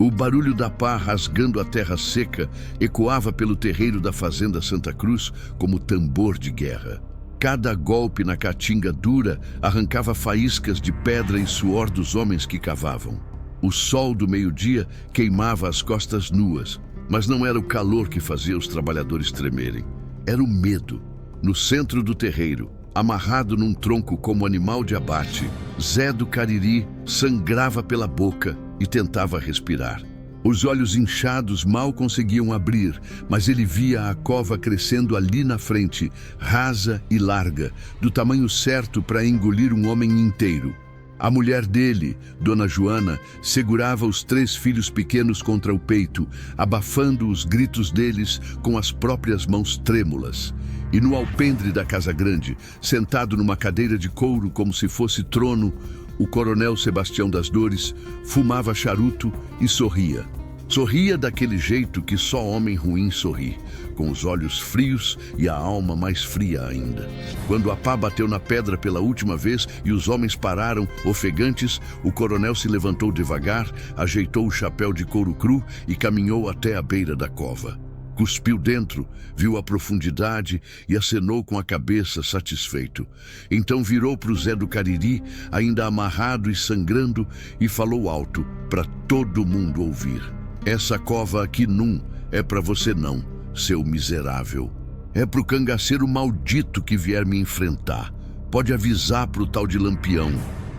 O barulho da pá rasgando a terra seca ecoava pelo terreiro da fazenda Santa Cruz como tambor de guerra. Cada golpe na caatinga dura arrancava faíscas de pedra e suor dos homens que cavavam. O sol do meio-dia queimava as costas nuas, mas não era o calor que fazia os trabalhadores tremerem. Era o medo. No centro do terreiro, amarrado num tronco como animal de abate, Zé do Cariri sangrava pela boca e tentava respirar. Os olhos inchados mal conseguiam abrir, mas ele via a cova crescendo ali na frente, rasa e larga, do tamanho certo para engolir um homem inteiro. A mulher dele, Dona Joana, segurava os 3 filhos pequenos contra o peito, abafando os gritos deles com as próprias mãos trêmulas. E no alpendre da casa grande, sentado numa cadeira de couro como se fosse trono, o coronel Sebastião das Dores fumava charuto e sorria. Sorria daquele jeito que só homem ruim sorri, com os olhos frios e a alma mais fria ainda. Quando a pá bateu na pedra pela última vez e os homens pararam, ofegantes, o coronel se levantou devagar, ajeitou o chapéu de couro cru e caminhou até a beira da cova. Cuspiu dentro, viu a profundidade e acenou com a cabeça, satisfeito. Então virou para o Zé do Cariri, ainda amarrado e sangrando, e falou alto, para todo mundo ouvir. Essa cova aqui não é para você não, seu miserável. É pro cangaceiro maldito que vier me enfrentar. Pode avisar pro tal de Lampião,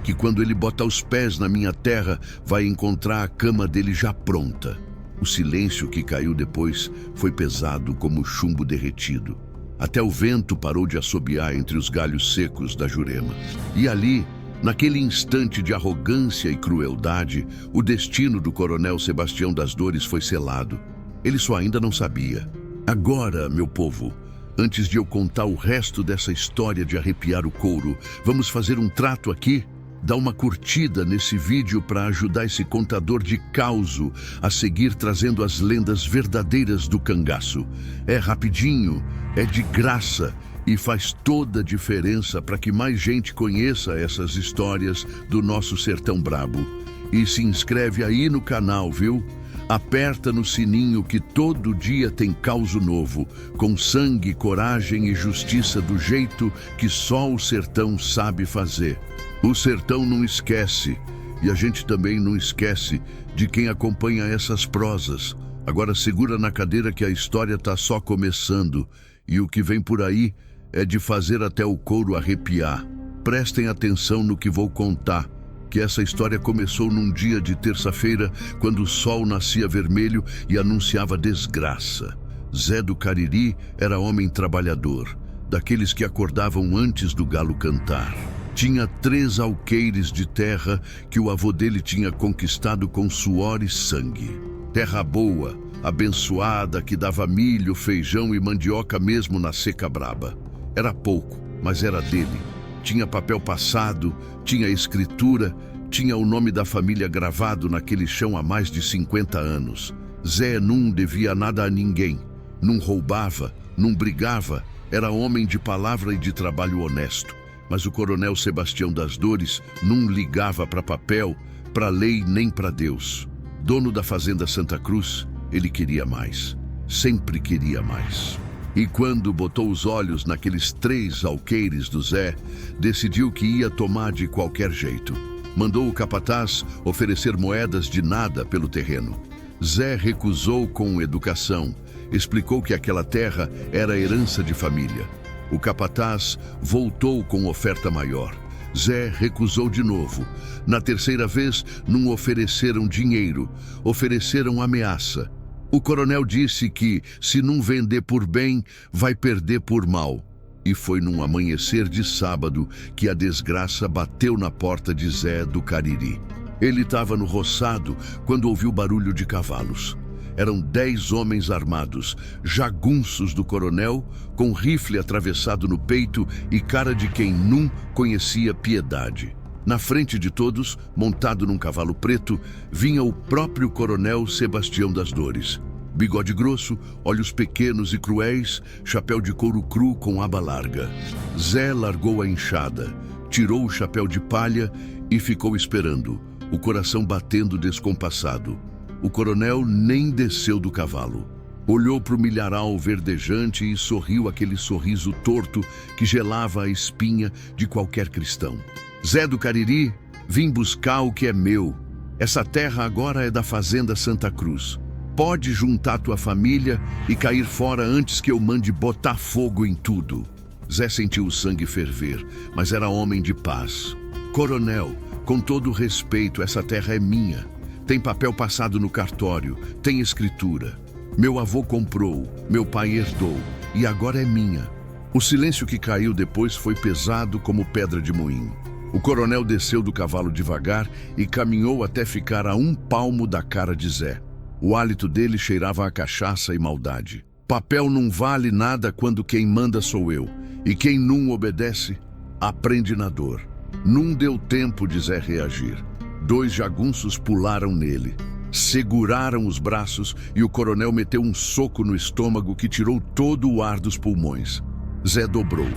que quando ele botar os pés na minha terra, vai encontrar a cama dele já pronta. O silêncio que caiu depois foi pesado como chumbo derretido. Até o vento parou de assobiar entre os galhos secos da jurema. E ali, naquele instante de arrogância e crueldade, o destino do coronel Sebastião das Dores foi selado. Ele só ainda não sabia. Agora, meu povo, antes de eu contar o resto dessa história de arrepiar o couro, vamos fazer um trato aqui? Dá uma curtida nesse vídeo para ajudar esse contador de causo a seguir trazendo as lendas verdadeiras do cangaço. É rapidinho, é de graça e faz toda a diferença para que mais gente conheça essas histórias do nosso sertão brabo. E se inscreve aí no canal, viu? Aperta no sininho que todo dia tem causo novo, com sangue, coragem e justiça do jeito que só o sertão sabe fazer. O sertão não esquece, e a gente também não esquece de quem acompanha essas prosas. Agora segura na cadeira que a história tá só começando, e o que vem por aí é de fazer até o couro arrepiar. Prestem atenção no que vou contar, que essa história começou num dia de terça-feira, quando o sol nascia vermelho e anunciava desgraça. Zé do Cariri era homem trabalhador, daqueles que acordavam antes do galo cantar. Tinha 3 alqueires de terra que o avô dele tinha conquistado com suor e sangue. Terra boa, abençoada, que dava milho, feijão e mandioca mesmo na seca braba. Era pouco, mas era dele. Tinha papel passado, tinha escritura, tinha o nome da família gravado naquele chão há mais de 50 anos. Zé não devia nada a ninguém, não roubava, não brigava, era homem de palavra e de trabalho honesto. Mas o coronel Sebastião das Dores não ligava para papel, para lei nem para Deus. Dono da fazenda Santa Cruz, ele queria mais, sempre queria mais. E quando botou os olhos naqueles 3 alqueires do Zé, decidiu que ia tomar de qualquer jeito. Mandou o capataz oferecer moedas de nada pelo terreno. Zé recusou com educação, explicou que aquela terra era herança de família. O capataz voltou com oferta maior. Zé recusou de novo. Na terceira vez, não ofereceram dinheiro, ofereceram ameaça. O coronel disse que, se não vender por bem, vai perder por mal. E foi num amanhecer de sábado que a desgraça bateu na porta de Zé do Cariri. Ele estava no roçado quando ouviu barulho de cavalos. Eram 10 homens armados, jagunços do coronel, com rifle atravessado no peito e cara de quem não conhecia piedade. Na frente de todos, montado num cavalo preto, vinha o próprio coronel Sebastião das Dores. Bigode grosso, olhos pequenos e cruéis, chapéu de couro cru com aba larga. Zé largou a enxada, tirou o chapéu de palha e ficou esperando, o coração batendo descompassado. O coronel nem desceu do cavalo. Olhou para o milharal verdejante e sorriu aquele sorriso torto que gelava a espinha de qualquer cristão. Zé do Cariri, vim buscar o que é meu. Essa terra agora é da Fazenda Santa Cruz. Pode juntar tua família e cair fora antes que eu mande botar fogo em tudo. Zé sentiu o sangue ferver, mas era homem de paz. Coronel, com todo respeito, essa terra é minha. Tem papel passado no cartório, tem escritura. Meu avô comprou, meu pai herdou, e agora é minha. O silêncio que caiu depois foi pesado como pedra de moinho. O coronel desceu do cavalo devagar e caminhou até ficar a 1 palmo da cara de Zé. O hálito dele cheirava a cachaça e maldade. Papel não vale nada quando quem manda sou eu, e quem não obedece, aprende na dor. Não deu tempo de Zé reagir. 2 jagunços pularam nele. Seguraram os braços e o coronel meteu um soco no estômago que tirou todo o ar dos pulmões. Zé dobrou,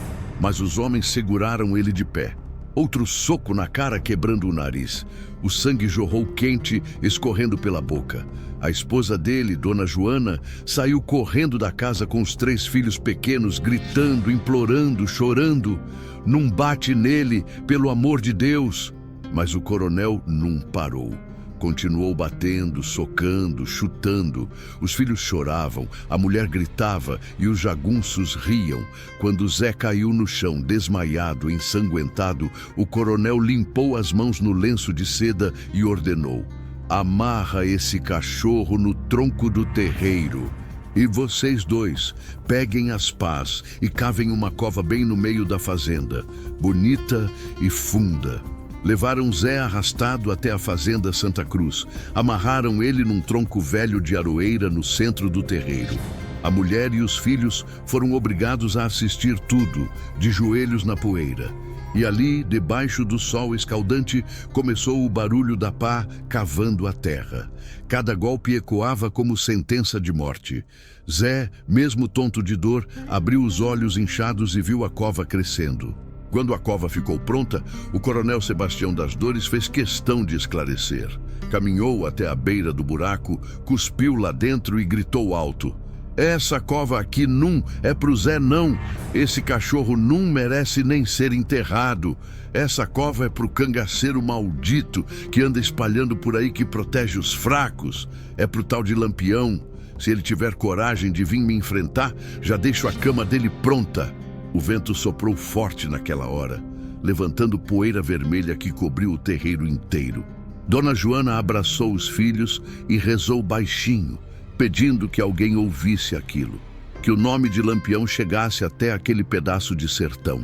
mas os homens seguraram ele de pé. Outro soco na cara quebrando o nariz. O sangue jorrou quente, escorrendo pela boca. A esposa dele, Dona Joana, saiu correndo da casa com os 3 filhos pequenos, gritando, implorando, chorando. Não bate nele, pelo amor de Deus! Mas o coronel não parou. Continuou batendo, socando, chutando. Os filhos choravam, a mulher gritava e os jagunços riam. Quando Zé caiu no chão, desmaiado, ensanguentado, o coronel limpou as mãos no lenço de seda e ordenou: amarra esse cachorro no tronco do terreiro. E vocês 2, peguem as pás e cavem uma cova bem no meio da fazenda, bonita e funda. Levaram Zé arrastado até a Fazenda Santa Cruz. Amarraram ele num tronco velho de aroeira no centro do terreiro. A mulher e os filhos foram obrigados a assistir tudo, de joelhos na poeira. E ali, debaixo do sol escaldante, começou o barulho da pá cavando a terra. Cada golpe ecoava como sentença de morte. Zé, mesmo tonto de dor, abriu os olhos inchados e viu a cova crescendo. Quando a cova ficou pronta, o coronel Sebastião das Dores fez questão de esclarecer. Caminhou até a beira do buraco, cuspiu lá dentro e gritou alto: essa cova aqui não é pro Zé não. Esse cachorro não merece nem ser enterrado. Essa cova é pro cangaceiro maldito que anda espalhando por aí que protege os fracos. É pro tal de Lampião. Se ele tiver coragem de vir me enfrentar, já deixo a cama dele pronta. O vento soprou forte naquela hora, levantando poeira vermelha que cobriu o terreiro inteiro. Dona Joana abraçou os filhos e rezou baixinho, pedindo que alguém ouvisse aquilo, que o nome de Lampião chegasse até aquele pedaço de sertão.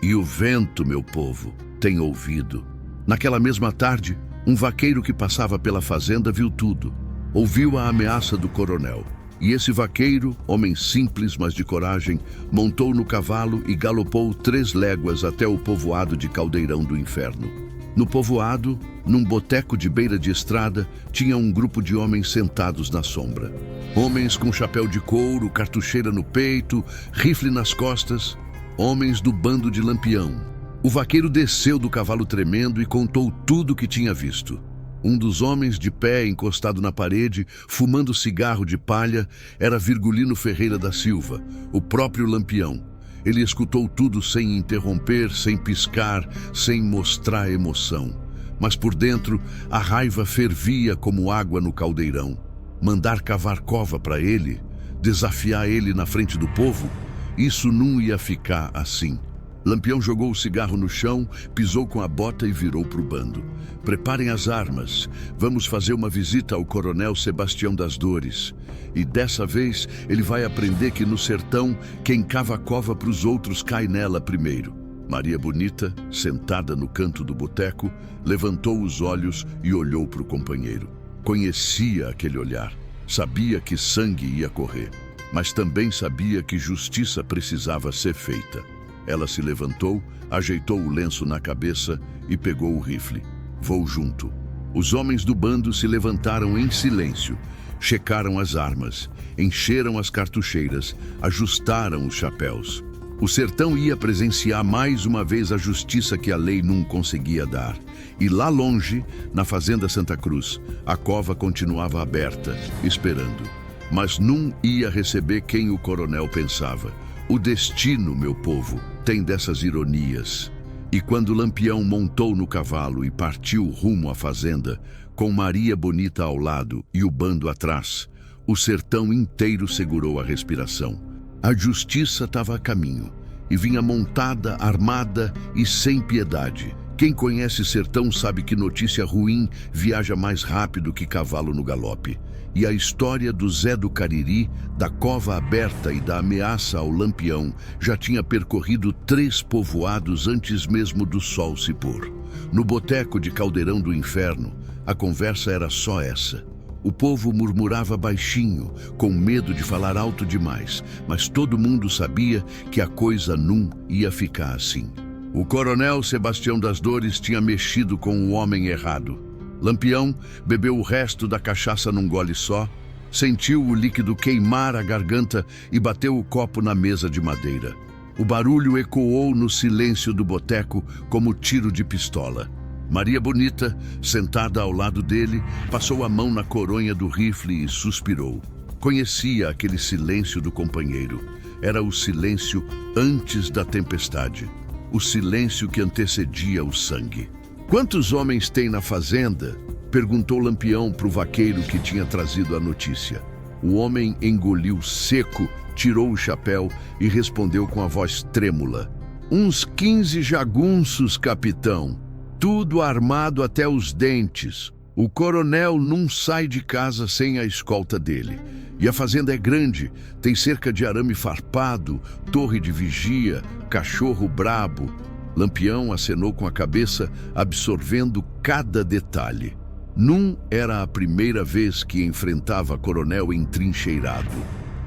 E o vento, meu povo, tem ouvido. Naquela mesma tarde, um vaqueiro que passava pela fazenda viu tudo. Ouviu a ameaça do coronel. E esse vaqueiro, homem simples, mas de coragem, montou no cavalo e galopou 3 léguas até o povoado de Caldeirão do Inferno. No povoado, num boteco de beira de estrada, tinha um grupo de homens sentados na sombra. Homens com chapéu de couro, cartucheira no peito, rifle nas costas. Homens do bando de Lampião. O vaqueiro desceu do cavalo tremendo e contou tudo o que tinha visto. Um dos homens de pé, encostado na parede, fumando cigarro de palha, era Virgulino Ferreira da Silva, o próprio Lampião. Ele escutou tudo sem interromper, sem piscar, sem mostrar emoção. Mas por dentro, a raiva fervia como água no caldeirão. Mandar cavar cova para ele, desafiar ele na frente do povo, isso não ia ficar assim. Lampião jogou o cigarro no chão, pisou com a bota e virou para o bando. Preparem as armas. Vamos fazer uma visita ao coronel Sebastião das Dores. E dessa vez ele vai aprender que no sertão, quem cava a cova para os outros cai nela primeiro. Maria Bonita, sentada no canto do boteco, levantou os olhos e olhou para o companheiro. Conhecia aquele olhar. Sabia que sangue ia correr. Mas também sabia que justiça precisava ser feita. Ela se levantou, ajeitou o lenço na cabeça e pegou o rifle. Vou junto. Os homens do bando se levantaram em silêncio, checaram as armas, encheram as cartucheiras, ajustaram os chapéus. O sertão ia presenciar mais uma vez a justiça que a lei não conseguia dar. E lá longe, na fazenda Santa Cruz, a cova continuava aberta, esperando. Mas não ia receber quem o coronel pensava. O destino, meu povo, tem dessas ironias. E quando Lampião montou no cavalo e partiu rumo à fazenda, com Maria Bonita ao lado e o bando atrás, o sertão inteiro segurou a respiração. A justiça estava a caminho e vinha montada, armada e sem piedade. Quem conhece sertão sabe que notícia ruim viaja mais rápido que cavalo no galope. E a história do Zé do Cariri, da cova aberta e da ameaça ao Lampião já tinha percorrido 3 povoados antes mesmo do sol se pôr. No boteco de Caldeirão do Inferno, a conversa era só essa. O povo murmurava baixinho, com medo de falar alto demais, mas todo mundo sabia que a coisa não ia ficar assim. O coronel Sebastião das Dores tinha mexido com o homem errado. Lampião bebeu o resto da cachaça num gole só, sentiu o líquido queimar a garganta e bateu o copo na mesa de madeira. O barulho ecoou no silêncio do boteco como tiro de pistola. Maria Bonita, sentada ao lado dele, passou a mão na coronha do rifle e suspirou. Conhecia aquele silêncio do companheiro. Era o silêncio antes da tempestade. O silêncio que antecedia o sangue. "Quantos homens tem na fazenda?" perguntou Lampião para o vaqueiro que tinha trazido a notícia. O homem engoliu seco, tirou o chapéu e respondeu com a voz trêmula. "Uns 15 jagunços, capitão. Tudo armado até os dentes. O coronel não sai de casa sem a escolta dele. E a fazenda é grande, tem cerca de arame farpado, torre de vigia, cachorro brabo." Lampião acenou com a cabeça, absorvendo cada detalhe. Não era a primeira vez que enfrentava coronel entrincheirado.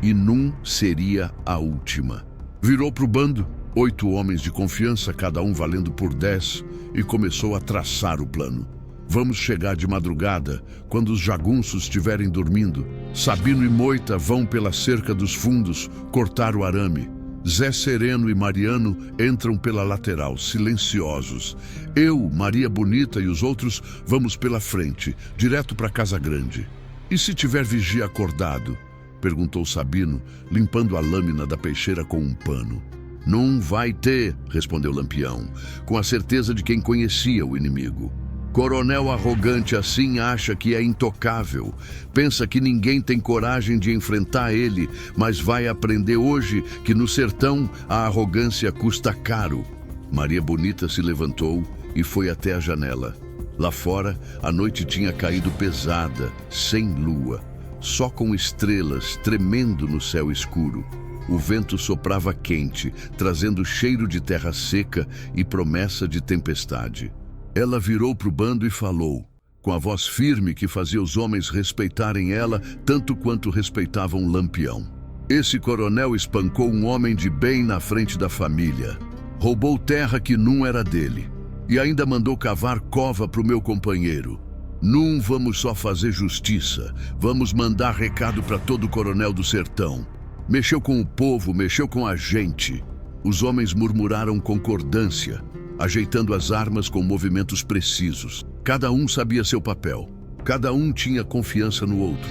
E não seria a última. Virou para o bando, 8 homens de confiança, cada um valendo por 10, e começou a traçar o plano. "Vamos chegar de madrugada, quando os jagunços estiverem dormindo. Sabino e Moita vão pela cerca dos fundos cortar o arame. Zé Sereno e Mariano entram pela lateral, silenciosos. Eu, Maria Bonita e os outros vamos pela frente, direto para Casa Grande. E se tiver vigia acordado?" perguntou Sabino, limpando a lâmina da peixeira com um pano. "Não vai ter", respondeu Lampião, com a certeza de quem conhecia o inimigo. "Coronel arrogante assim acha que é intocável. Pensa que ninguém tem coragem de enfrentar ele, mas vai aprender hoje que no sertão a arrogância custa caro." Maria Bonita se levantou e foi até a janela. Lá fora, a noite tinha caído pesada, sem lua, só com estrelas tremendo no céu escuro. O vento soprava quente, trazendo cheiro de terra seca e promessa de tempestade. Ela virou para o bando e falou, com a voz firme que fazia os homens respeitarem ela tanto quanto respeitavam Lampião. "Esse coronel espancou um homem de bem na frente da família. Roubou terra que não era dele. E ainda mandou cavar cova para o meu companheiro. Não vamos só fazer justiça, vamos mandar recado para todo coronel do sertão. Mexeu com o povo, mexeu com a gente." Os homens murmuraram concordância, ajeitando as armas com movimentos precisos. Cada um sabia seu papel. Cada um tinha confiança no outro.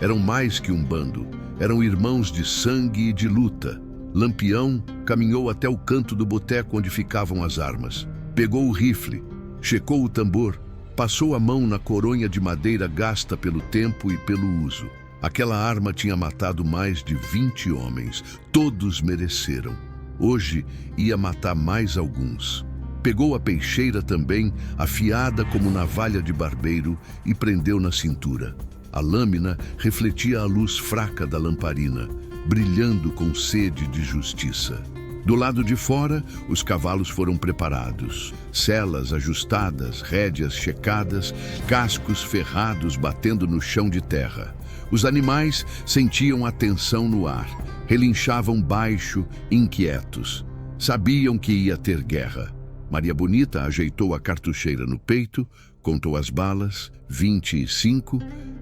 Eram mais que um bando. Eram irmãos de sangue e de luta. Lampião caminhou até o canto do boteco onde ficavam as armas. Pegou o rifle, checou o tambor, passou a mão na coronha de madeira gasta pelo tempo e pelo uso. Aquela arma tinha matado mais de 20 homens. Todos mereceram. Hoje ia matar mais alguns. Pegou a peixeira também, afiada como navalha de barbeiro, e prendeu na cintura. A lâmina refletia a luz fraca da lamparina, brilhando com sede de justiça. Do lado de fora, os cavalos foram preparados. Selas ajustadas, rédeas checadas, cascos ferrados batendo no chão de terra. Os animais sentiam a tensão no ar, relinchavam baixo, inquietos. Sabiam que ia ter guerra. Maria Bonita ajeitou a cartucheira no peito, contou as balas, 25,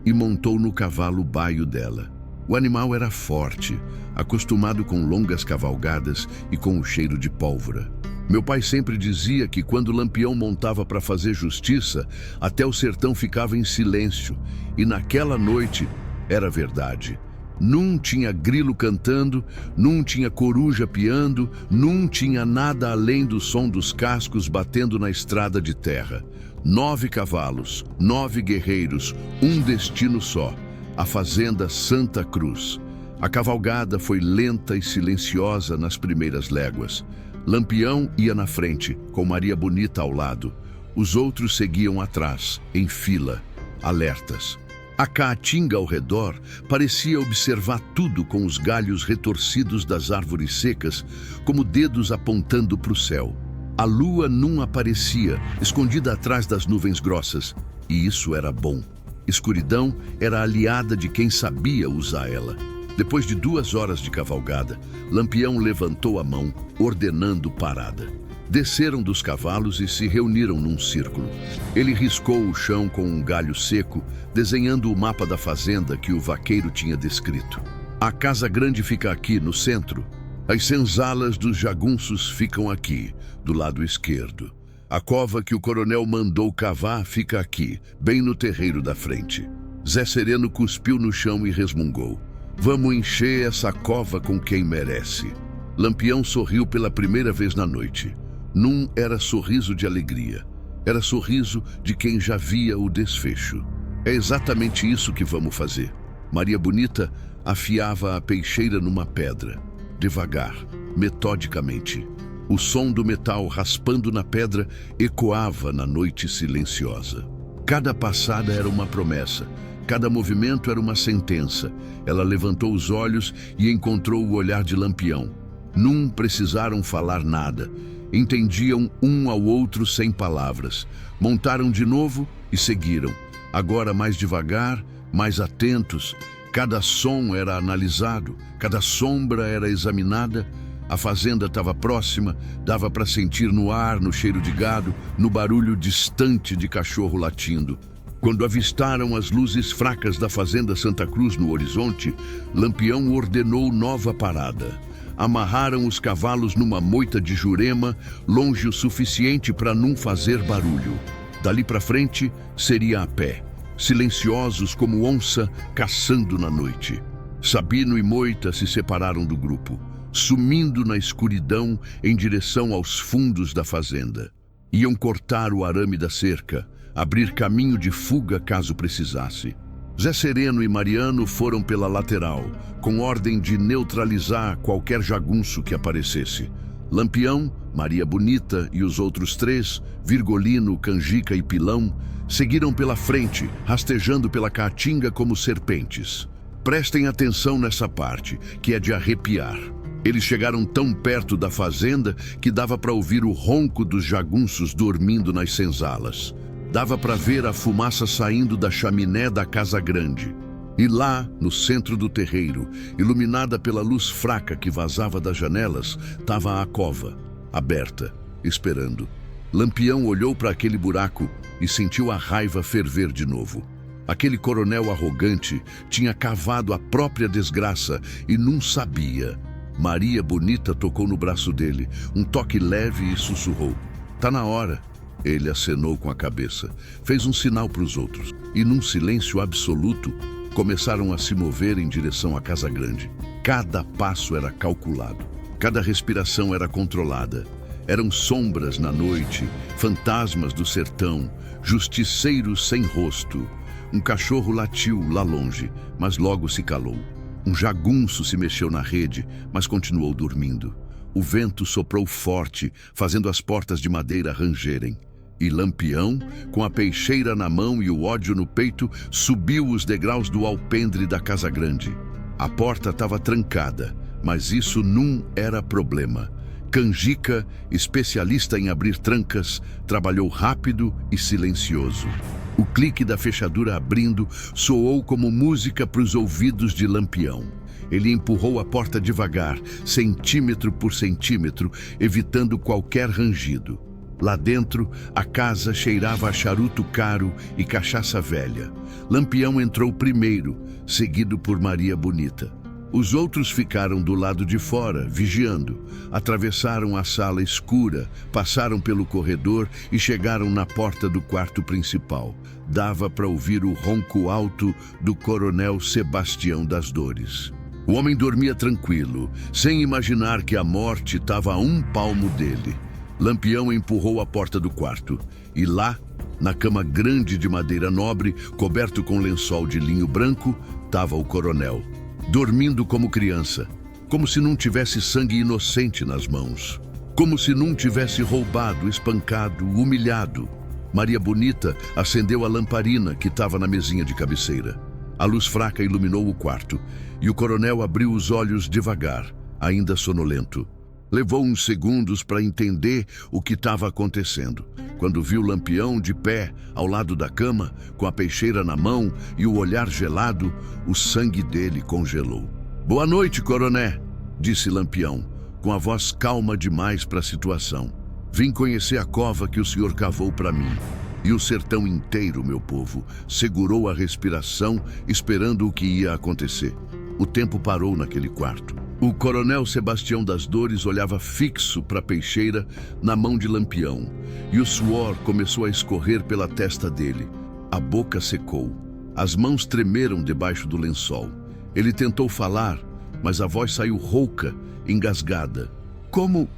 e montou no cavalo baio dela. O animal era forte, acostumado com longas cavalgadas e com o cheiro de pólvora. Meu pai sempre dizia que quando Lampião montava para fazer justiça, até o sertão ficava em silêncio. E naquela noite era verdade. Num tinha grilo cantando, num tinha coruja piando, num tinha nada além do som dos cascos batendo na estrada de terra. 9 cavalos, 9 guerreiros, um destino só, a fazenda Santa Cruz. A cavalgada foi lenta e silenciosa nas primeiras léguas. Lampião ia na frente, com Maria Bonita ao lado. Os outros seguiam atrás, em fila, alertas. A caatinga ao redor parecia observar tudo com os galhos retorcidos das árvores secas, como dedos apontando para o céu. A lua não aparecia, escondida atrás das nuvens grossas, e isso era bom. Escuridão era aliada de quem sabia usar ela. Depois de 2 horas de cavalgada, Lampião levantou a mão, ordenando parada. Desceram dos cavalos e se reuniram num círculo. Ele riscou o chão com um galho seco, desenhando o mapa da fazenda que o vaqueiro tinha descrito. A casa grande fica aqui, no centro. As senzalas dos jagunços ficam aqui, do lado esquerdo. A cova que o coronel mandou cavar fica aqui, bem no terreiro da frente. Zé Sereno cuspiu no chão e resmungou. Vamos encher essa cova com quem merece. Lampião sorriu pela primeira vez na noite. Num era sorriso de alegria. Era sorriso de quem já via o desfecho. É exatamente isso que vamos fazer. Maria Bonita afiava a peixeira numa pedra. Devagar, metodicamente. O som do metal raspando na pedra ecoava na noite silenciosa. Cada passada era uma promessa. Cada movimento era uma sentença. Ela levantou os olhos e encontrou o olhar de Lampião. Não precisaram falar nada. Entendiam um ao outro sem palavras. Montaram de novo e seguiram. Agora mais devagar, mais atentos. Cada som era analisado, cada sombra era examinada. A fazenda estava próxima, dava para sentir no ar, no cheiro de gado, no barulho distante de cachorro latindo. Quando avistaram as luzes fracas da fazenda Santa Cruz no horizonte, Lampião ordenou nova parada. Amarraram os cavalos numa moita de jurema, longe o suficiente para não fazer barulho. Dali para frente, seria a pé, silenciosos como onça caçando na noite. Sabino e Moita se separaram do grupo, sumindo na escuridão em direção aos fundos da fazenda. Iam cortar o arame da cerca, abrir caminho de fuga caso precisasse. Zé Sereno e Mariano foram pela lateral, com ordem de neutralizar qualquer jagunço que aparecesse. Lampião, Maria Bonita e os outros 3, Virgolino, Canjica e Pilão, seguiram pela frente, rastejando pela caatinga como serpentes. Prestem atenção nessa parte, que é de arrepiar. Eles chegaram tão perto da fazenda que dava para ouvir o ronco dos jagunços dormindo nas senzalas. Dava para ver a fumaça saindo da chaminé da casa grande. E lá, no centro do terreiro, iluminada pela luz fraca que vazava das janelas, estava a cova, aberta, esperando. Lampião olhou para aquele buraco e sentiu a raiva ferver de novo. Aquele coronel arrogante tinha cavado a própria desgraça e não sabia. Maria Bonita tocou no braço dele, um toque leve e sussurrou. Tá na hora. Ele acenou com a cabeça, fez um sinal para os outros e, num silêncio absoluto, começaram a se mover em direção à casa grande. Cada passo era calculado, cada respiração era controlada. Eram sombras na noite, fantasmas do sertão, justiceiros sem rosto. Um cachorro latiu lá longe, mas logo se calou. Um jagunço se mexeu na rede, mas continuou dormindo. O vento soprou forte, fazendo as portas de madeira rangerem. E Lampião, com a peixeira na mão e o ódio no peito, subiu os degraus do alpendre da casa grande. A porta estava trancada, mas isso não era problema. Canjica, especialista em abrir trancas, trabalhou rápido e silencioso. O clique da fechadura abrindo soou como música para os ouvidos de Lampião. Ele empurrou a porta devagar, centímetro por centímetro, evitando qualquer rangido. Lá dentro, a casa cheirava a charuto caro e cachaça velha. Lampião entrou primeiro, seguido por Maria Bonita. Os outros ficaram do lado de fora, vigiando. Atravessaram a sala escura, passaram pelo corredor e chegaram na porta do quarto principal. Dava para ouvir o ronco alto do coronel Sebastião das Dores. O homem dormia tranquilo, sem imaginar que a morte estava a um palmo dele. Lampião empurrou a porta do quarto e lá, na cama grande de madeira nobre, coberto com lençol de linho branco, estava o coronel, dormindo como criança, como se não tivesse sangue inocente nas mãos, como se não tivesse roubado, espancado, humilhado. Maria Bonita acendeu a lamparina que estava na mesinha de cabeceira. A luz fraca iluminou o quarto e o coronel abriu os olhos devagar, ainda sonolento. Levou uns segundos para entender o que estava acontecendo. Quando viu Lampião de pé, ao lado da cama, com a peixeira na mão e o olhar gelado, o sangue dele congelou. "Boa noite, coroné", disse Lampião, com a voz calma demais para a situação. "Vim conhecer a cova que o senhor cavou para mim. E o sertão inteiro, meu povo, segurou a respiração, esperando o que ia acontecer. O tempo parou naquele quarto. O coronel Sebastião das Dores olhava fixo para a peixeira na mão de Lampião, e o suor começou a escorrer pela testa dele. A boca secou. As mãos tremeram debaixo do lençol. Ele tentou falar, mas a voz saiu rouca, engasgada. Como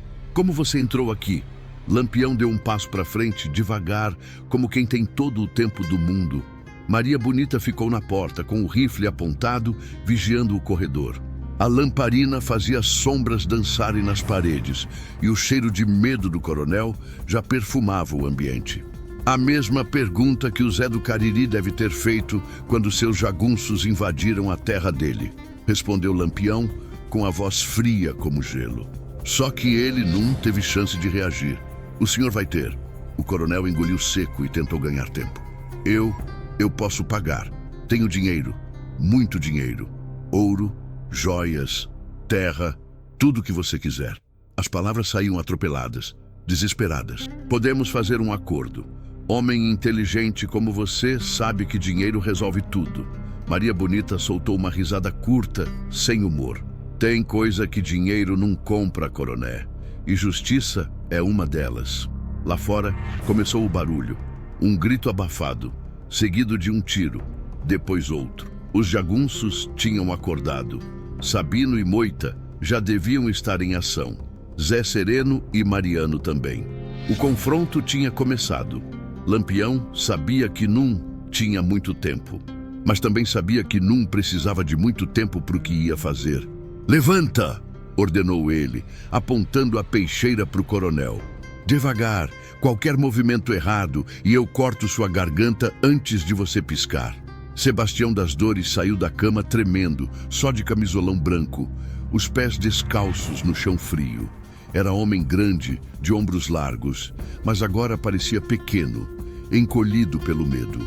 você entrou aqui?" Lampião deu um passo para frente, devagar, como quem tem todo o tempo do mundo. Maria Bonita ficou na porta, com o rifle apontado, vigiando o corredor. A lamparina fazia sombras dançarem nas paredes, e o cheiro de medo do coronel já perfumava o ambiente. A mesma pergunta que o Zé do Cariri deve ter feito quando seus jagunços invadiram a terra dele, respondeu Lampião com a voz fria como gelo. Só que ele não teve chance de reagir. "O senhor vai ter." O coronel engoliu seco e tentou ganhar tempo. Eu posso pagar. Tenho dinheiro, muito dinheiro. Ouro, joias, terra, tudo o que você quiser." As palavras saíam atropeladas, desesperadas. "Podemos fazer um acordo. Homem inteligente como você sabe que dinheiro resolve tudo." Maria Bonita soltou uma risada curta, sem humor. "Tem coisa que dinheiro não compra, coroné. E justiça é uma delas." Lá fora começou o barulho. Um grito abafado, seguido de um tiro, depois outro. Os jagunços tinham acordado. Sabino e Moita já deviam estar em ação. Zé Sereno e Mariano também. O confronto tinha começado. Lampião sabia que Num tinha muito tempo, mas também sabia que Num precisava de muito tempo para o que ia fazer. "Levanta!" ordenou ele, apontando a peixeira para o coronel. "Devagar, qualquer movimento errado e eu corto sua garganta antes de você piscar." Sebastião das Dores saiu da cama tremendo, só de camisolão branco, os pés descalços no chão frio. Era homem grande, de ombros largos, mas agora parecia pequeno, encolhido pelo medo.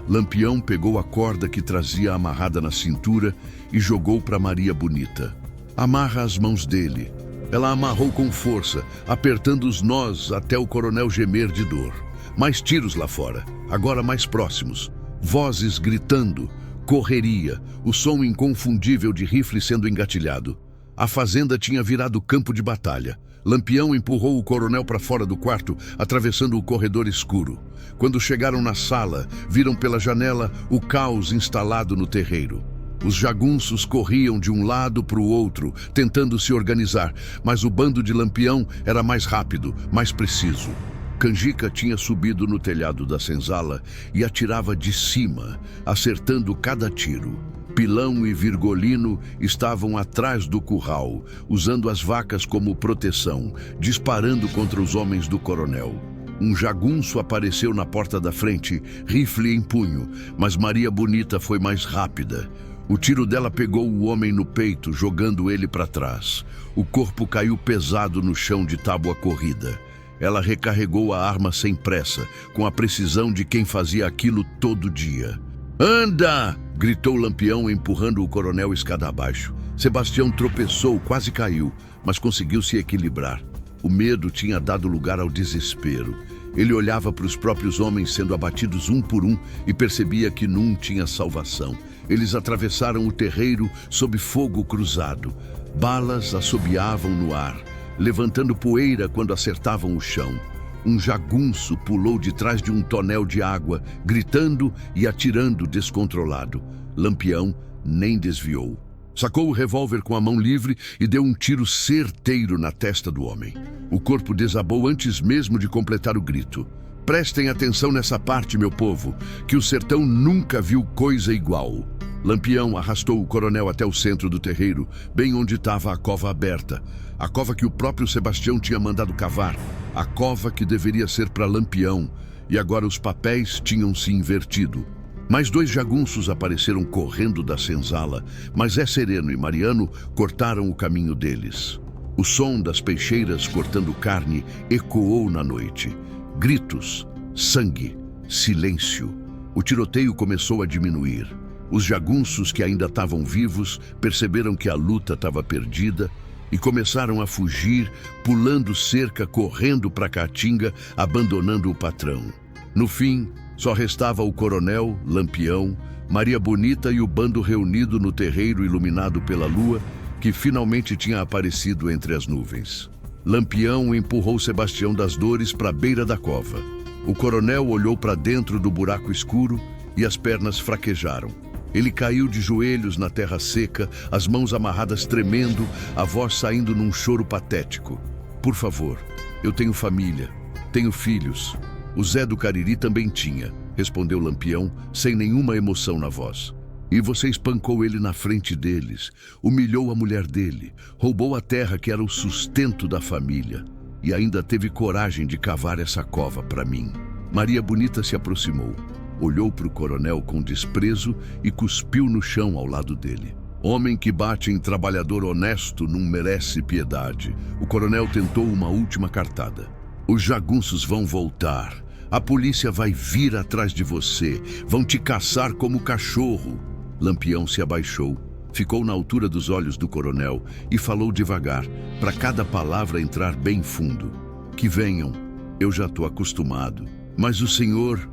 Lampião pegou a corda que trazia amarrada na cintura e jogou para Maria Bonita. "Amarra as mãos dele." Ela amarrou com força, apertando os nós até o coronel gemer de dor. Mais tiros lá fora, agora mais próximos. Vozes gritando, correria, o som inconfundível de rifle sendo engatilhado. A fazenda tinha virado campo de batalha. Lampião empurrou o coronel para fora do quarto, atravessando o corredor escuro. Quando chegaram na sala, viram pela janela o caos instalado no terreiro. Os jagunços corriam de um lado para o outro, tentando se organizar, mas o bando de Lampião era mais rápido, mais preciso. Canjica tinha subido no telhado da senzala e atirava de cima, acertando cada tiro. Pilão e Virgolino estavam atrás do curral, usando as vacas como proteção, disparando contra os homens do coronel. Um jagunço apareceu na porta da frente, rifle em punho, mas Maria Bonita foi mais rápida. O tiro dela pegou o homem no peito, jogando ele para trás. O corpo caiu pesado no chão de tábua corrida. Ela recarregou a arma sem pressa, com a precisão de quem fazia aquilo todo dia. "Anda!" gritou Lampião, empurrando o coronel escada abaixo. Sebastião tropeçou, quase caiu, mas conseguiu se equilibrar. O medo tinha dado lugar ao desespero. Ele olhava para os próprios homens sendo abatidos um por um e percebia que num tinha salvação. Eles atravessaram o terreiro sob fogo cruzado. Balas assobiavam no ar, levantando poeira quando acertavam o chão. Um jagunço pulou de trás de um tonel de água, gritando e atirando descontrolado. Lampião nem desviou. Sacou o revólver com a mão livre e deu um tiro certeiro na testa do homem. O corpo desabou antes mesmo de completar o grito. Prestem atenção nessa parte, meu povo, que o sertão nunca viu coisa igual. Lampião arrastou o coronel até o centro do terreiro, bem onde estava a cova aberta. A cova que o próprio Sebastião tinha mandado cavar. A cova que deveria ser para Lampião. E agora os papéis tinham se invertido. Mais 2 jagunços apareceram correndo da senzala, mas Zé Sereno e Mariano cortaram o caminho deles. O som das peixeiras cortando carne ecoou na noite. Gritos, sangue, silêncio. O tiroteio começou a diminuir. Os jagunços que ainda estavam vivos perceberam que a luta estava perdida e começaram a fugir, pulando cerca, correndo para a caatinga, abandonando o patrão. No fim, só restava o coronel, Lampião, Maria Bonita e o bando reunido no terreiro iluminado pela lua, que finalmente tinha aparecido entre as nuvens. Lampião empurrou Sebastião das Dores para a beira da cova. O coronel olhou para dentro do buraco escuro e as pernas fraquejaram. Ele caiu de joelhos na terra seca, as mãos amarradas tremendo, a voz saindo num choro patético. Por favor, eu tenho família, tenho filhos. O Zé do Cariri também tinha, respondeu Lampião, sem nenhuma emoção na voz. E você espancou ele na frente deles, humilhou a mulher dele, roubou a terra que era o sustento da família e ainda teve coragem de cavar essa cova para mim. Maria Bonita se aproximou, olhou para o coronel com desprezo e cuspiu no chão ao lado dele. Homem que bate em trabalhador honesto não merece piedade. O coronel tentou uma última cartada. Os jagunços vão voltar. A polícia vai vir atrás de você. Vão te caçar como cachorro. Lampião se abaixou, ficou na altura dos olhos do coronel e falou devagar, para cada palavra entrar bem fundo. Que venham, eu já estou acostumado. Mas o senhor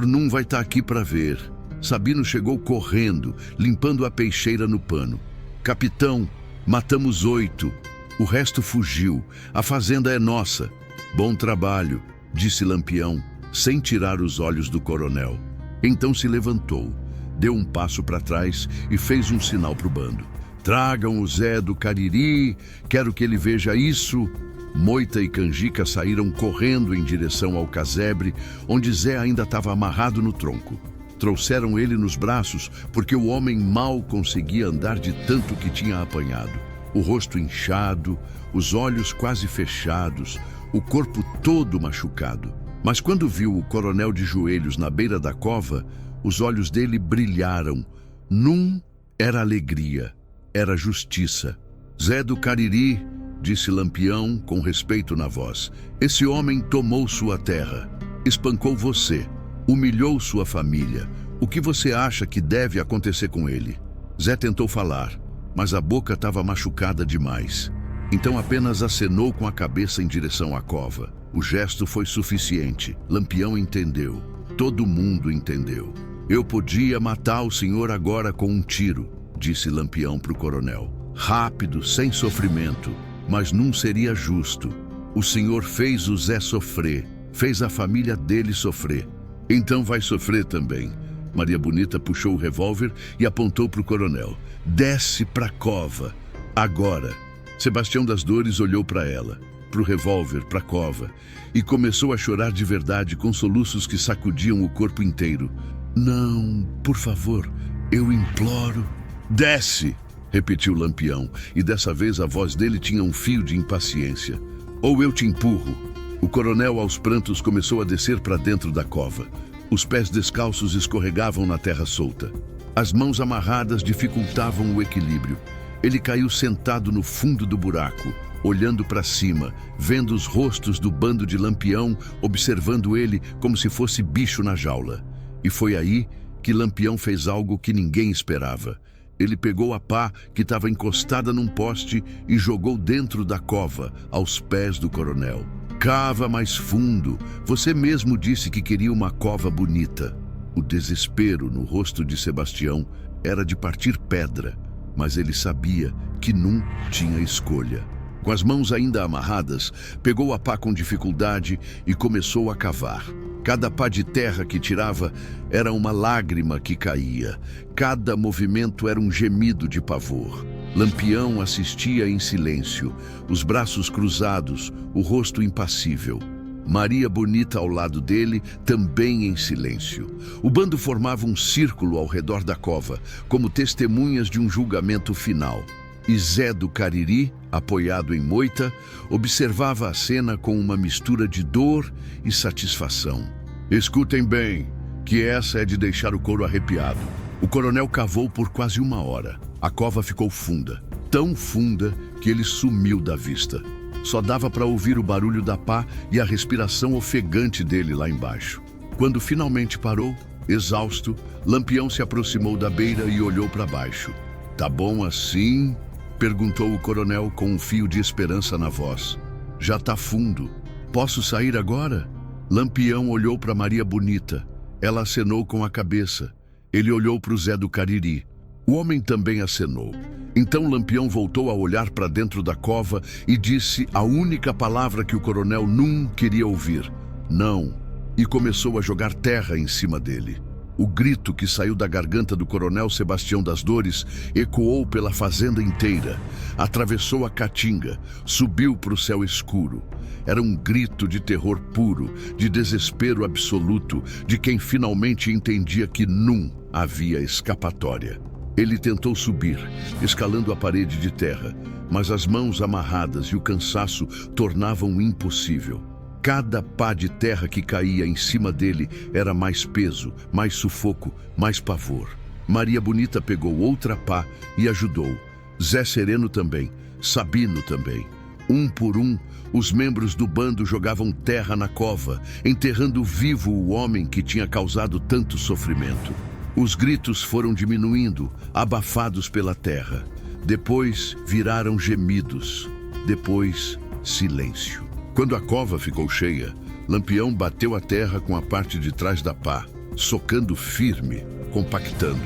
não vai estar aqui para ver. Sabino chegou correndo, limpando a peixeira no pano. Capitão, matamos 8. O resto fugiu. A fazenda é nossa. Bom trabalho, disse Lampião, sem tirar os olhos do coronel. Então se levantou, deu um passo para trás e fez um sinal para o bando. Tragam o Zé do Cariri, quero que ele veja isso. Moita e Canjica saíram correndo em direção ao casebre, onde Zé ainda estava amarrado no tronco. Trouxeram ele nos braços, porque o homem mal conseguia andar de tanto que tinha apanhado. O rosto inchado, os olhos quase fechados, o corpo todo machucado. Mas quando viu o coronel de joelhos na beira da cova, os olhos dele brilharam. Num era alegria, era justiça. Zé do Cariri, disse Lampião com respeito na voz, esse homem tomou sua terra, espancou você, humilhou sua família. O que você acha que deve acontecer com ele? Zé tentou falar, mas a boca estava machucada demais. Então apenas acenou com a cabeça em direção à cova. O gesto foi suficiente. Lampião entendeu. Todo mundo entendeu. Eu podia matar o senhor agora com um tiro, disse Lampião para o coronel. Rápido, sem sofrimento, mas não seria justo. O senhor fez o Zé sofrer, fez a família dele sofrer. Então vai sofrer também. Maria Bonita puxou o revólver e apontou para o coronel. Desce para a cova. Agora. Sebastião das Dores olhou para ela, para o revólver, para a cova, e começou a chorar de verdade com soluços que sacudiam o corpo inteiro. Não, por favor, eu imploro. Desce, repetiu Lampião, e dessa vez a voz dele tinha um fio de impaciência. Ou eu te empurro. O coronel aos prantos começou a descer para dentro da cova. Os pés descalços escorregavam na terra solta. As mãos amarradas dificultavam o equilíbrio. Ele caiu sentado no fundo do buraco, olhando para cima, vendo os rostos do bando de Lampião, observando ele como se fosse bicho na jaula. E foi aí que Lampião fez algo que ninguém esperava. Ele pegou a pá que estava encostada num poste e jogou dentro da cova, aos pés do coronel. Cava mais fundo. Você mesmo disse que queria uma cova bonita. O desespero no rosto de Sebastião era de partir pedra, mas ele sabia que não tinha escolha. Com as mãos ainda amarradas, pegou a pá com dificuldade e começou a cavar. Cada pá de terra que tirava era uma lágrima que caía. Cada movimento era um gemido de pavor. Lampião assistia em silêncio, os braços cruzados, o rosto impassível. Maria Bonita ao lado dele, também em silêncio. O bando formava um círculo ao redor da cova, como testemunhas de um julgamento final. E Zé do Cariri, apoiado em moita, observava a cena com uma mistura de dor e satisfação. Escutem bem, que essa é de deixar o couro arrepiado. O coronel cavou por quase 1 hora. A cova ficou funda, tão funda que ele sumiu da vista. Só dava para ouvir o barulho da pá e a respiração ofegante dele lá embaixo. Quando finalmente parou, exausto, Lampião se aproximou da beira e olhou para baixo. "Tá bom assim?" perguntou o coronel com um fio de esperança na voz. "Já tá fundo. Posso sair agora?" Lampião olhou para Maria Bonita. Ela acenou com a cabeça. Ele olhou para o Zé do Cariri. O homem também acenou. Então Lampião voltou a olhar para dentro da cova e disse a única palavra que o coronel não queria ouvir: "Não", e começou a jogar terra em cima dele. O grito que saiu da garganta do coronel Sebastião das Dores ecoou pela fazenda inteira, atravessou a caatinga, subiu para o céu escuro. Era um grito de terror puro, de desespero absoluto, de quem finalmente entendia que não havia escapatória. Ele tentou subir, escalando a parede de terra, mas as mãos amarradas e o cansaço tornavam impossível. Cada pá de terra que caía em cima dele era mais peso, mais sufoco, mais pavor. Maria Bonita pegou outra pá e ajudou. Zé Sereno também, Sabino também. Um por um, os membros do bando jogavam terra na cova, enterrando vivo o homem que tinha causado tanto sofrimento. Os gritos foram diminuindo, abafados pela terra. Depois viraram gemidos. Depois, silêncio. Quando a cova ficou cheia, Lampião bateu a terra com a parte de trás da pá, socando firme, compactando.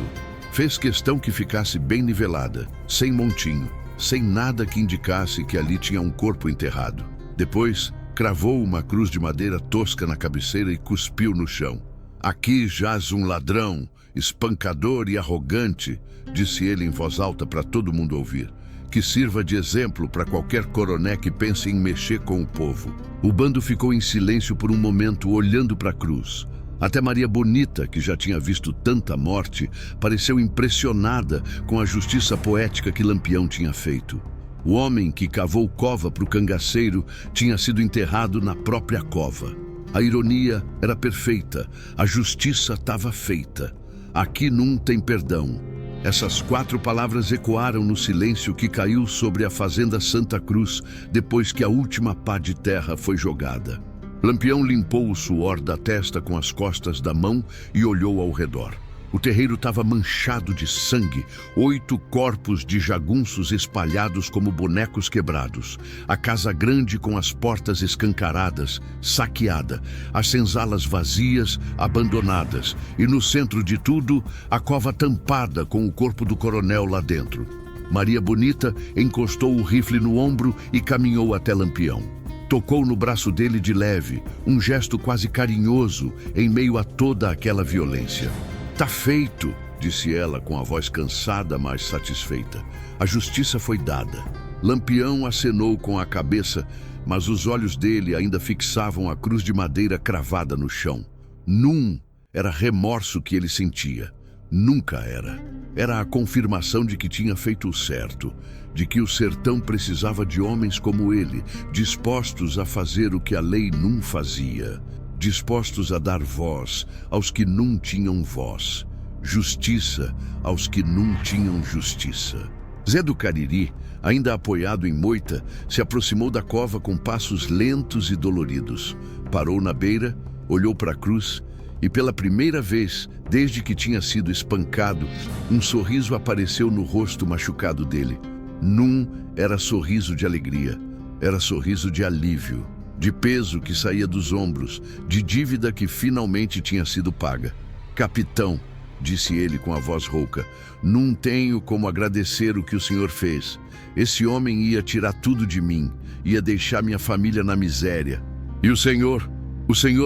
Fez questão que ficasse bem nivelada, sem montinho, sem nada que indicasse que ali tinha um corpo enterrado. Depois, cravou uma cruz de madeira tosca na cabeceira e cuspiu no chão. "Aqui jaz um ladrão, espancador e arrogante", disse ele em voz alta para todo mundo ouvir, "que sirva de exemplo para qualquer coroné que pense em mexer com o povo." O bando ficou em silêncio por um momento, olhando para a cruz. Até Maria Bonita, que já tinha visto tanta morte, pareceu impressionada com a justiça poética que Lampião tinha feito. O homem que cavou cova para o cangaceiro tinha sido enterrado na própria cova. A ironia era perfeita, a justiça estava feita. "Aqui não tem perdão." Essas 4 palavras ecoaram no silêncio que caiu sobre a fazenda Santa Cruz depois que a última pá de terra foi jogada. Lampião limpou o suor da testa com as costas da mão e olhou ao redor. O terreiro estava manchado de sangue, 8 corpos de jagunços espalhados como bonecos quebrados. A casa grande com as portas escancaradas, saqueada, as senzalas vazias, abandonadas, e no centro de tudo, a cova tampada com o corpo do coronel lá dentro. Maria Bonita encostou o rifle no ombro e caminhou até Lampião. Tocou no braço dele de leve, um gesto quase carinhoso em meio a toda aquela violência. "Tá feito", disse ela com a voz cansada, mas satisfeita. A justiça foi dada. Lampião acenou com a cabeça, mas os olhos dele ainda fixavam a cruz de madeira cravada no chão. Num era remorso que ele sentia. Nunca era. Era a confirmação de que tinha feito o certo, de que o sertão precisava de homens como ele, dispostos a fazer o que a lei não fazia. Dispostos a dar voz aos que não tinham voz, justiça aos que não tinham justiça. Zé do Cariri, ainda apoiado em moita, se aproximou da cova com passos lentos e doloridos. Parou na beira, olhou para a cruz E pela primeira vez, desde que tinha sido espancado, um sorriso apareceu no rosto machucado dele. Num era sorriso de alegria, era sorriso de alívio, de peso que saía dos ombros, de dívida que finalmente tinha sido paga. Capitão, disse ele com a voz rouca, não tenho como agradecer o que o senhor fez. Esse homem ia tirar tudo de mim, ia deixar minha família na miséria. E o senhor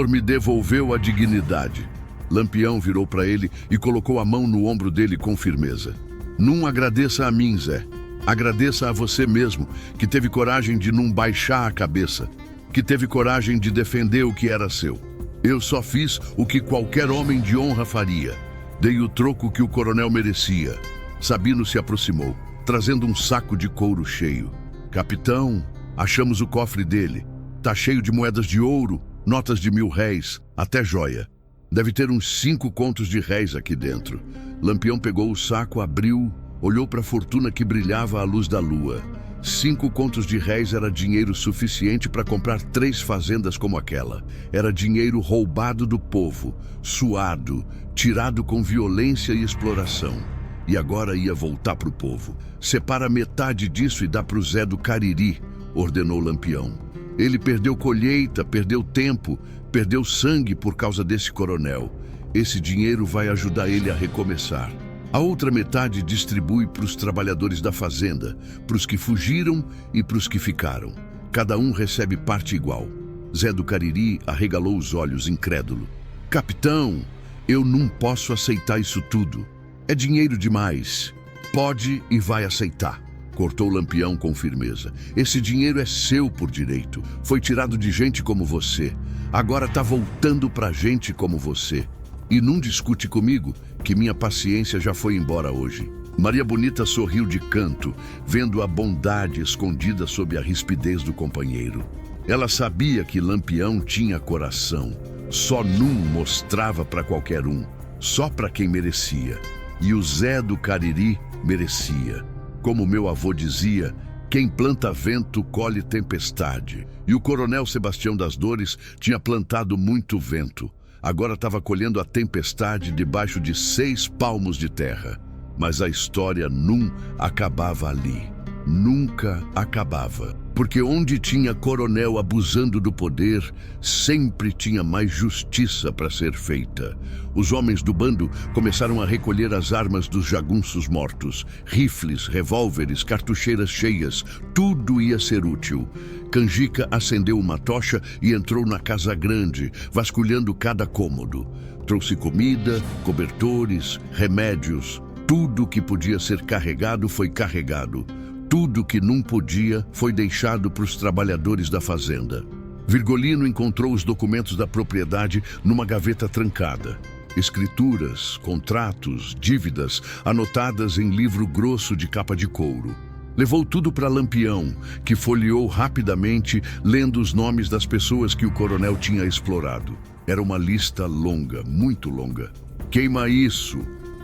me devolveu a dignidade. Lampião virou para ele e colocou a mão no ombro dele com firmeza. Não agradeça a mim, Zé. Agradeça a você mesmo, que teve coragem de não baixar a cabeça, que teve coragem de defender o que era seu. Eu só fiz o que qualquer homem de honra faria. Dei o troco que o coronel merecia. Sabino se aproximou, trazendo um saco de couro cheio. Capitão, achamos o cofre dele. Tá cheio de moedas de ouro, notas de 1000 réis, até joia. Deve ter uns 5 contos de réis aqui dentro. Lampião pegou o saco, abriu, olhou para a fortuna que brilhava à luz da lua. 5 contos de réis era dinheiro suficiente para comprar 3 fazendas como aquela. Era dinheiro roubado do povo, suado, tirado com violência e exploração. E agora ia voltar para o povo. Separa metade disso e dá para o Zé do Cariri, ordenou Lampião. Ele perdeu colheita, perdeu tempo, perdeu sangue por causa desse coronel. Esse dinheiro vai ajudar ele a recomeçar. A outra metade distribui para os trabalhadores da fazenda, para os que fugiram e para os que ficaram. Cada um recebe parte igual. Zé do Cariri arregalou os olhos, incrédulo. Capitão, eu não posso aceitar isso tudo. É dinheiro demais. Pode e vai aceitar. Cortou Lampião com firmeza. Esse dinheiro é seu por direito. Foi tirado de gente como você. Agora tá voltando pra gente como você. E não discute comigo, que minha paciência já foi embora hoje. Maria Bonita sorriu de canto, vendo a bondade escondida sob a rispidez do companheiro. Ela sabia que Lampião tinha coração. Só não mostrava para qualquer um, só para quem merecia. E o Zé do Cariri merecia. Como meu avô dizia, quem planta vento colhe tempestade. E o coronel Sebastião das Dores tinha plantado muito vento. Agora estava colhendo a tempestade debaixo de 6 palmos de terra. Mas a história não acabava ali. Nunca acabava. Porque onde tinha coronel abusando do poder, sempre tinha mais justiça para ser feita. Os homens do bando começaram a recolher as armas dos jagunços mortos. Rifles, revólveres, cartucheiras cheias, tudo ia ser útil. Canjica acendeu uma tocha e entrou na casa grande, vasculhando cada cômodo. Trouxe comida, cobertores, remédios. Tudo que podia ser carregado foi carregado. Tudo que não podia foi deixado para os trabalhadores da fazenda. Virgolino encontrou os documentos da propriedade numa gaveta trancada. Escrituras, contratos, dívidas, anotadas em livro grosso de capa de couro. Levou tudo para Lampião, que folheou rapidamente, lendo os nomes das pessoas que o coronel tinha explorado. Era uma lista longa, muito longa. Queima isso,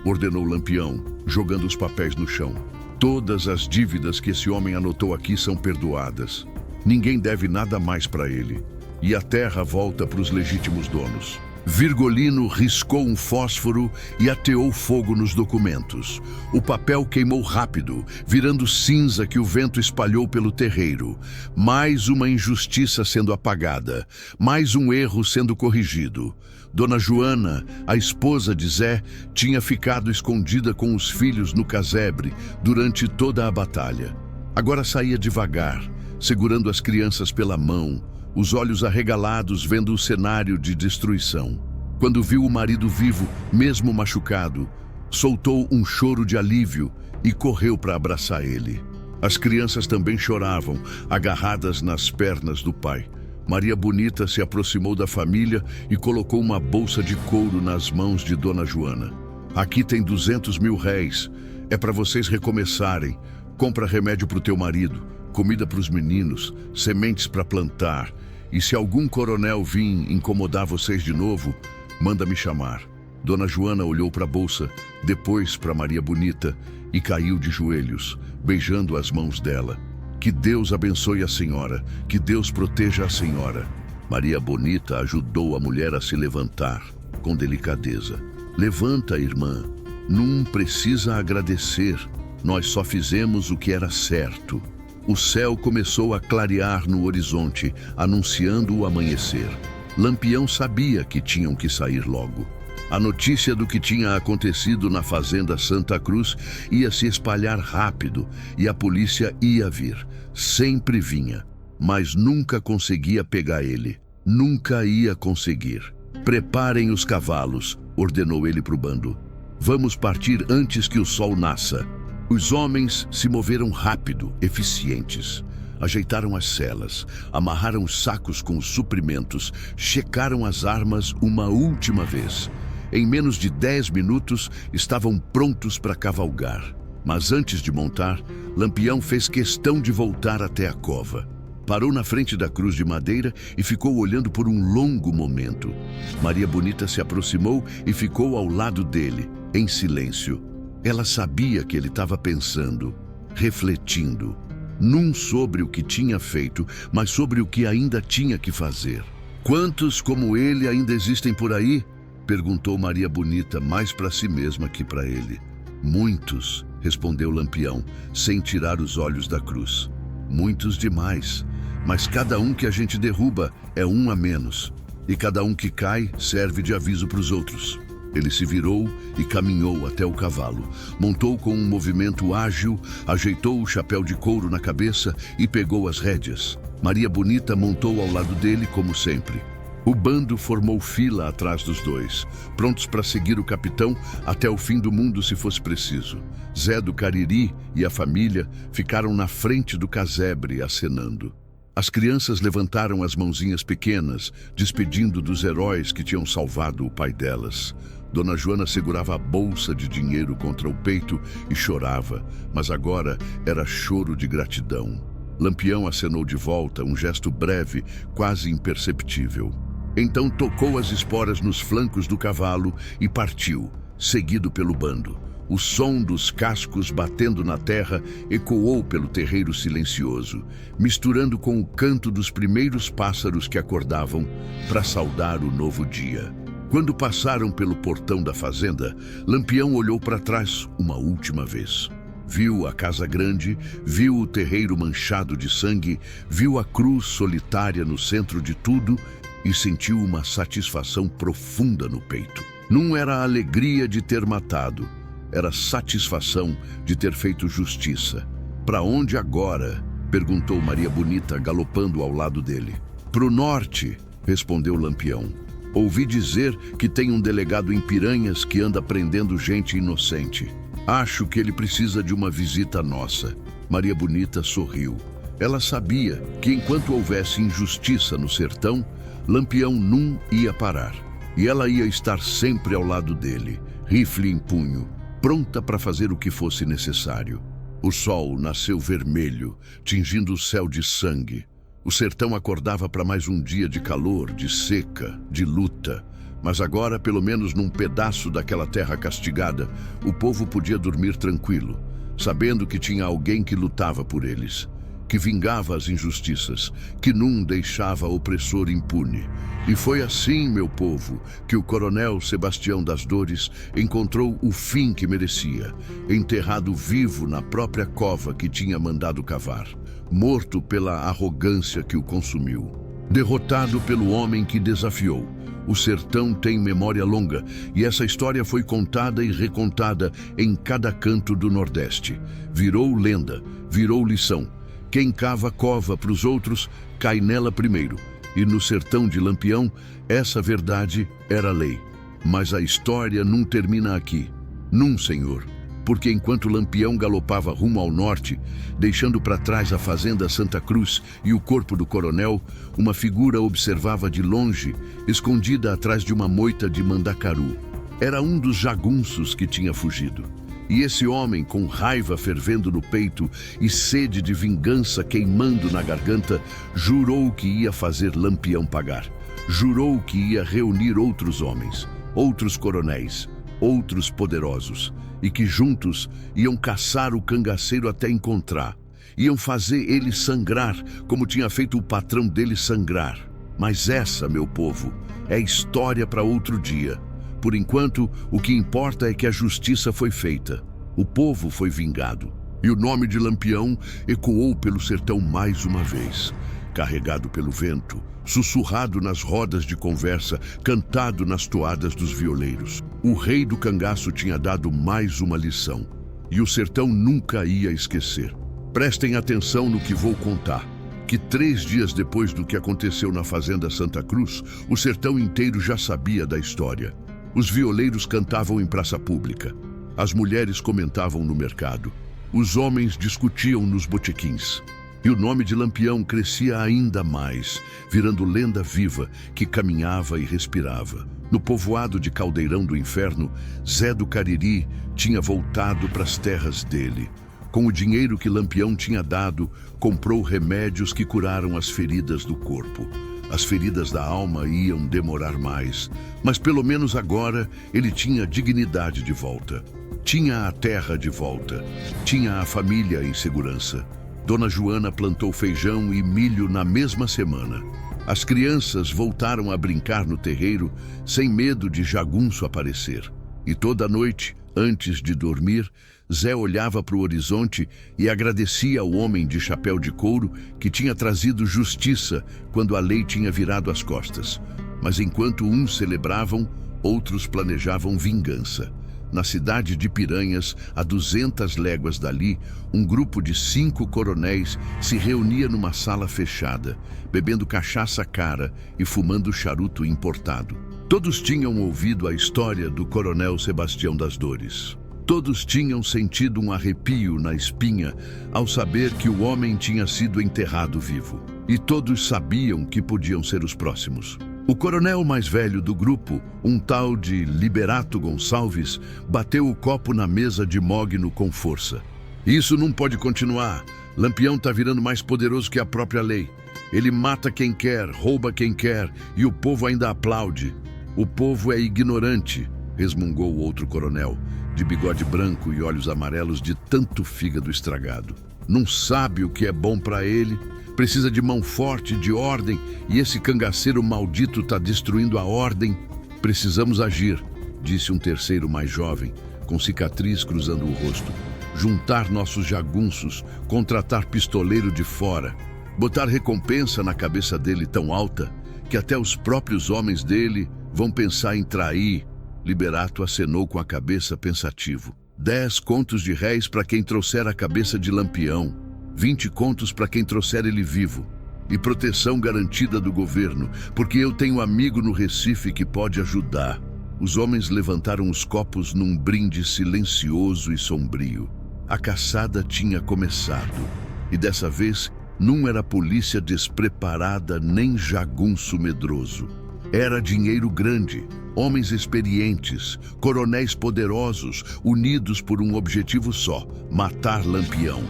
ordenou Lampião, jogando os papéis no chão. Todas as dívidas que esse homem anotou aqui são perdoadas. Ninguém deve nada mais para ele. E a terra volta para os legítimos donos. Virgolino riscou um fósforo e ateou fogo nos documentos. O papel queimou rápido, virando cinza que o vento espalhou pelo terreiro. Mais uma injustiça sendo apagada, mais um erro sendo corrigido. Dona Joana, a esposa de Zé, tinha ficado escondida com os filhos no casebre durante toda a batalha. Agora saía devagar, segurando as crianças pela mão, os olhos arregalados vendo o cenário de destruição. Quando viu o marido vivo, mesmo machucado, soltou um choro de alívio e correu para abraçar ele. As crianças também choravam, agarradas nas pernas do pai. Maria Bonita se aproximou da família e colocou uma bolsa de couro nas mãos de Dona Joana. Aqui tem 200 mil réis. É para vocês recomeçarem. Compra remédio para o teu marido, comida para os meninos, sementes para plantar. E se algum coronel vir incomodar vocês de novo, manda me chamar. Dona Joana olhou para a bolsa, depois para Maria Bonita e caiu de joelhos, beijando as mãos dela. Que Deus abençoe a senhora, que Deus proteja a senhora. Maria Bonita ajudou a mulher a se levantar. com delicadeza. Levanta, irmã. Não precisa agradecer. Nós só fizemos o que era certo. O céu começou a clarear no horizonte, anunciando o amanhecer. Lampião sabia que tinham que sair logo. A notícia do que tinha acontecido na fazenda Santa Cruz ia se espalhar rápido e a polícia ia vir. Sempre vinha, mas nunca conseguia pegar ele. Nunca ia conseguir. Preparem os cavalos, ordenou ele para o bando. Vamos partir antes que o sol nasça. Os homens se moveram rápido, eficientes. Ajeitaram as celas, amarraram os sacos com os suprimentos, checaram as armas uma última vez. Em menos de 10 minutos, estavam prontos para cavalgar. Mas antes de montar, Lampião fez questão de voltar até a cova. Parou na frente da cruz de madeira e ficou olhando por um longo momento. Maria Bonita se aproximou e ficou ao lado dele, em silêncio. Ela sabia que ele estava pensando, refletindo, não sobre o que tinha feito, mas sobre o que ainda tinha que fazer. Quantos como ele ainda existem por aí? Perguntou Maria Bonita, mais para si mesma que para ele. Muitos, respondeu Lampião, sem tirar os olhos da cruz. Muitos demais, mas cada um que a gente derruba é um a menos, e cada um que cai serve de aviso para os outros. Ele se virou e caminhou até o cavalo. Montou com um movimento ágil, ajeitou o chapéu de couro na cabeça e pegou as rédeas. Maria Bonita montou ao lado dele, como sempre. O bando formou fila atrás dos dois, prontos para seguir o capitão até o fim do mundo se fosse preciso. Zé do Cariri e a família ficaram na frente do casebre, acenando. As crianças levantaram as mãozinhas pequenas, despedindo dos heróis que tinham salvado o pai delas. Dona Joana segurava a bolsa de dinheiro contra o peito e chorava, mas agora era choro de gratidão. Lampião acenou de volta, um gesto breve, quase imperceptível. Então tocou as esporas nos flancos do cavalo e partiu, seguido pelo bando. O som dos cascos batendo na terra ecoou pelo terreiro silencioso, misturando com o canto dos primeiros pássaros que acordavam para saudar o novo dia. Quando passaram pelo portão da fazenda, Lampião olhou para trás uma última vez. Viu a casa grande, viu o terreiro manchado de sangue, viu a cruz solitária no centro de tudo e sentiu uma satisfação profunda no peito. Não era a alegria de ter matado, era satisfação de ter feito justiça. Para onde agora? Perguntou Maria Bonita, galopando ao lado dele. Pro norte, respondeu Lampião. Ouvi dizer que tem um delegado em Piranhas que anda prendendo gente inocente. Acho que ele precisa de uma visita nossa. Maria Bonita sorriu. Ela sabia que enquanto houvesse injustiça no sertão, Lampião não ia parar. E ela ia estar sempre ao lado dele, rifle em punho, pronta para fazer o que fosse necessário. O sol nasceu vermelho, tingindo o céu de sangue. O sertão acordava para mais um dia de calor, de seca, de luta. Mas agora, pelo menos num pedaço daquela terra castigada, o povo podia dormir tranquilo, sabendo que tinha alguém que lutava por eles, que vingava as injustiças, que não deixava opressor impune. E foi assim, meu povo, que o coronel Sebastião das Dores encontrou o fim que merecia, enterrado vivo na própria cova que tinha mandado cavar, morto pela arrogância que o consumiu, derrotado pelo homem que desafiou. O sertão tem memória longa e essa história foi contada e recontada em cada canto do Nordeste. Virou lenda, virou lição. Quem cava cova para os outros, cai nela primeiro. E no sertão de Lampião, essa verdade era lei. Mas a história não termina aqui. Não, senhor. Porque enquanto Lampião galopava rumo ao norte, deixando para trás a fazenda Santa Cruz e o corpo do coronel, uma figura observava de longe, escondida atrás de uma moita de mandacaru. Era um dos jagunços que tinha fugido. E esse homem, com raiva fervendo no peito e sede de vingança queimando na garganta, jurou que ia fazer Lampião pagar. Jurou que ia reunir outros homens, outros coronéis, outros poderosos, e que juntos iam caçar o cangaceiro até encontrar. Iam fazer ele sangrar, como tinha feito o patrão dele sangrar. Mas essa, meu povo, é história para outro dia. Por enquanto, o que importa é que a justiça foi feita. O povo foi vingado. E o nome de Lampião ecoou pelo sertão mais uma vez. Carregado pelo vento, sussurrado nas rodas de conversa, cantado nas toadas dos violeiros. O rei do cangaço tinha dado mais uma lição. E o sertão nunca ia esquecer. Prestem atenção no que vou contar. Que 3 dias depois do que aconteceu na fazenda Santa Cruz, o sertão inteiro já sabia da história. Os violeiros cantavam em praça pública. As mulheres comentavam no mercado. Os homens discutiam nos botequins. E o nome de Lampião crescia ainda mais, virando lenda viva que caminhava e respirava. No povoado de Caldeirão do Inferno, Zé do Cariri tinha voltado para as terras dele. Com o dinheiro que Lampião tinha dado, comprou remédios que curaram as feridas do corpo. As feridas da alma iam demorar mais, mas pelo menos agora ele tinha dignidade de volta. Tinha a terra de volta. Tinha a família em segurança. Dona Joana plantou feijão e milho na mesma semana. As crianças voltaram a brincar no terreiro sem medo de jagunço aparecer. E toda noite, antes de dormir, Zé olhava para o horizonte e agradecia ao homem de chapéu de couro que tinha trazido justiça quando a lei tinha virado as costas. Mas enquanto uns celebravam, outros planejavam vingança. Na cidade de Piranhas, a 200 léguas dali, um grupo de 5 coronéis se reunia numa sala fechada, bebendo cachaça cara e fumando charuto importado. Todos tinham ouvido a história do coronel Sebastião das Dores. Todos tinham sentido um arrepio na espinha ao saber que o homem tinha sido enterrado vivo. E todos sabiam que podiam ser os próximos. O coronel mais velho do grupo, um tal de Liberato Gonçalves, bateu o copo na mesa de mogno com força. Isso não pode continuar. Lampião está virando mais poderoso que a própria lei. Ele mata quem quer, rouba quem quer e o povo ainda aplaude. O povo é ignorante, resmungou o outro coronel, de bigode branco e olhos amarelos de tanto fígado estragado. Não sabe o que é bom para ele. Precisa de mão forte, de ordem, e esse cangaceiro maldito está destruindo a ordem. Precisamos agir, disse um terceiro mais jovem, com cicatriz cruzando o rosto. Juntar nossos jagunços, contratar pistoleiro de fora, botar recompensa na cabeça dele tão alta que até os próprios homens dele vão pensar em trair. Liberato acenou com a cabeça pensativo. 10 contos de réis para quem trouxer a cabeça de Lampião. 20 contos para quem trouxer ele vivo. E proteção garantida do governo, porque eu tenho amigo no Recife que pode ajudar. Os homens levantaram os copos num brinde silencioso e sombrio. A caçada tinha começado. E dessa vez, não era polícia despreparada nem jagunço medroso. Era dinheiro grande, homens experientes, coronéis poderosos, unidos por um objetivo só: matar Lampião.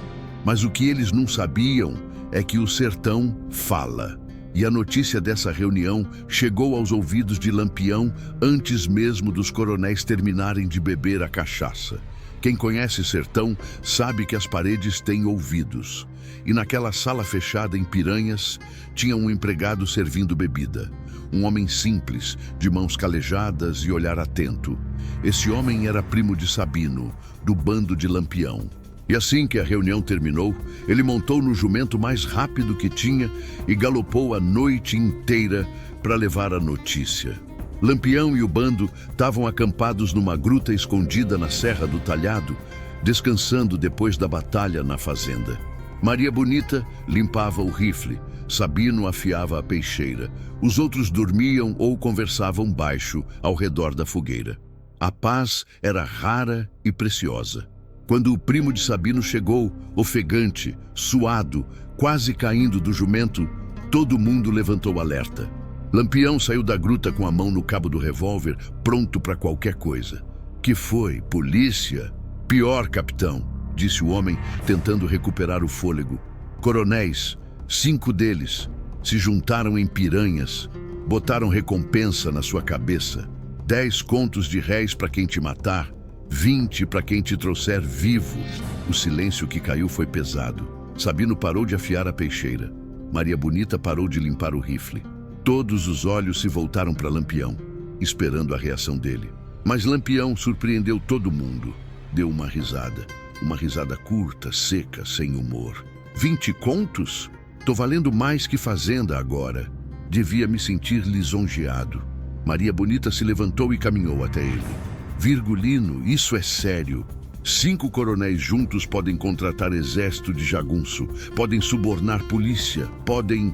Mas o que eles não sabiam é que o sertão fala. E a notícia dessa reunião chegou aos ouvidos de Lampião antes mesmo dos coronéis terminarem de beber a cachaça. Quem conhece sertão sabe que as paredes têm ouvidos. E naquela sala fechada em Piranhas, tinha um empregado servindo bebida. Um homem simples, de mãos calejadas e olhar atento. Esse homem era primo de Sabino, do bando de Lampião. E assim que a reunião terminou, ele montou no jumento mais rápido que tinha e galopou a noite inteira para levar a notícia. Lampião e o bando estavam acampados numa gruta escondida na Serra do Talhado, descansando depois da batalha na fazenda. Maria Bonita limpava o rifle, Sabino afiava a peixeira. Os outros dormiam ou conversavam baixo ao redor da fogueira. A paz era rara e preciosa. Quando o primo de Sabino chegou, ofegante, suado, quase caindo do jumento, todo mundo levantou alerta. Lampião saiu da gruta com a mão no cabo do revólver, pronto para qualquer coisa. Que foi? Polícia? Pior, capitão, disse o homem, tentando recuperar o fôlego. Coronéis, 5 deles, se juntaram em Piranhas, botaram recompensa na sua cabeça. 10 contos de réis para quem te matar, 20 para quem te trouxer vivo. O silêncio que caiu foi pesado. Sabino parou de afiar a peixeira. Maria Bonita parou de limpar o rifle. Todos os olhos se voltaram para Lampião, esperando a reação dele. Mas Lampião surpreendeu todo mundo. Deu uma risada curta, seca, sem humor. 20 contos? Tô valendo mais que fazenda agora. Devia me sentir lisonjeado. Maria Bonita se levantou e caminhou até ele. Virgulino, isso é sério. 5 coronéis juntos podem contratar exército de jagunço, podem subornar polícia, podem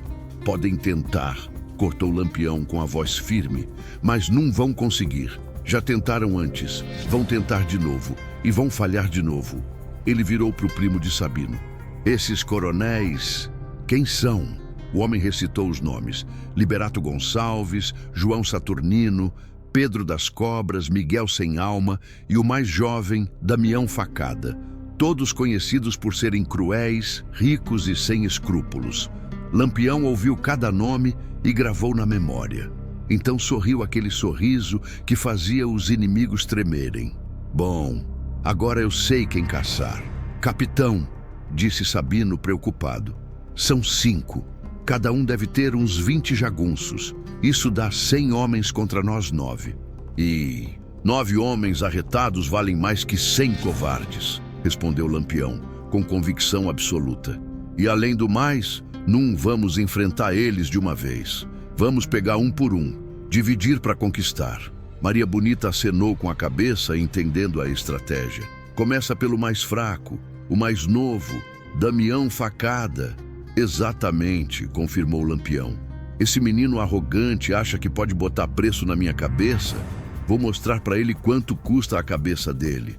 tentar, cortou Lampião com a voz firme, mas não vão conseguir. Já tentaram antes, vão tentar de novo e vão falhar de novo. Ele virou para o primo de Sabino. Esses coronéis, quem são? O homem recitou os nomes: Liberato Gonçalves, João Saturnino, Pedro das Cobras, Miguel Sem Alma e o mais jovem, Damião Facada. Todos conhecidos por serem cruéis, ricos e sem escrúpulos. Lampião ouviu cada nome e gravou na memória. Então sorriu aquele sorriso que fazia os inimigos tremerem. Bom, agora eu sei quem caçar. Capitão, disse Sabino preocupado. São 5. Cada um deve ter uns 20 jagunços. Isso dá 100 homens contra nós 9. E 9 homens arretados valem mais que 100 covardes, respondeu Lampião, com convicção absoluta. E além do mais, não vamos enfrentar eles de uma vez. Vamos pegar um por um, dividir para conquistar. Maria Bonita acenou com a cabeça, entendendo a estratégia. Começa pelo mais fraco, o mais novo, Damião Facada. Exatamente, confirmou Lampião. Esse menino arrogante acha que pode botar preço na minha cabeça? Vou mostrar para ele quanto custa a cabeça dele.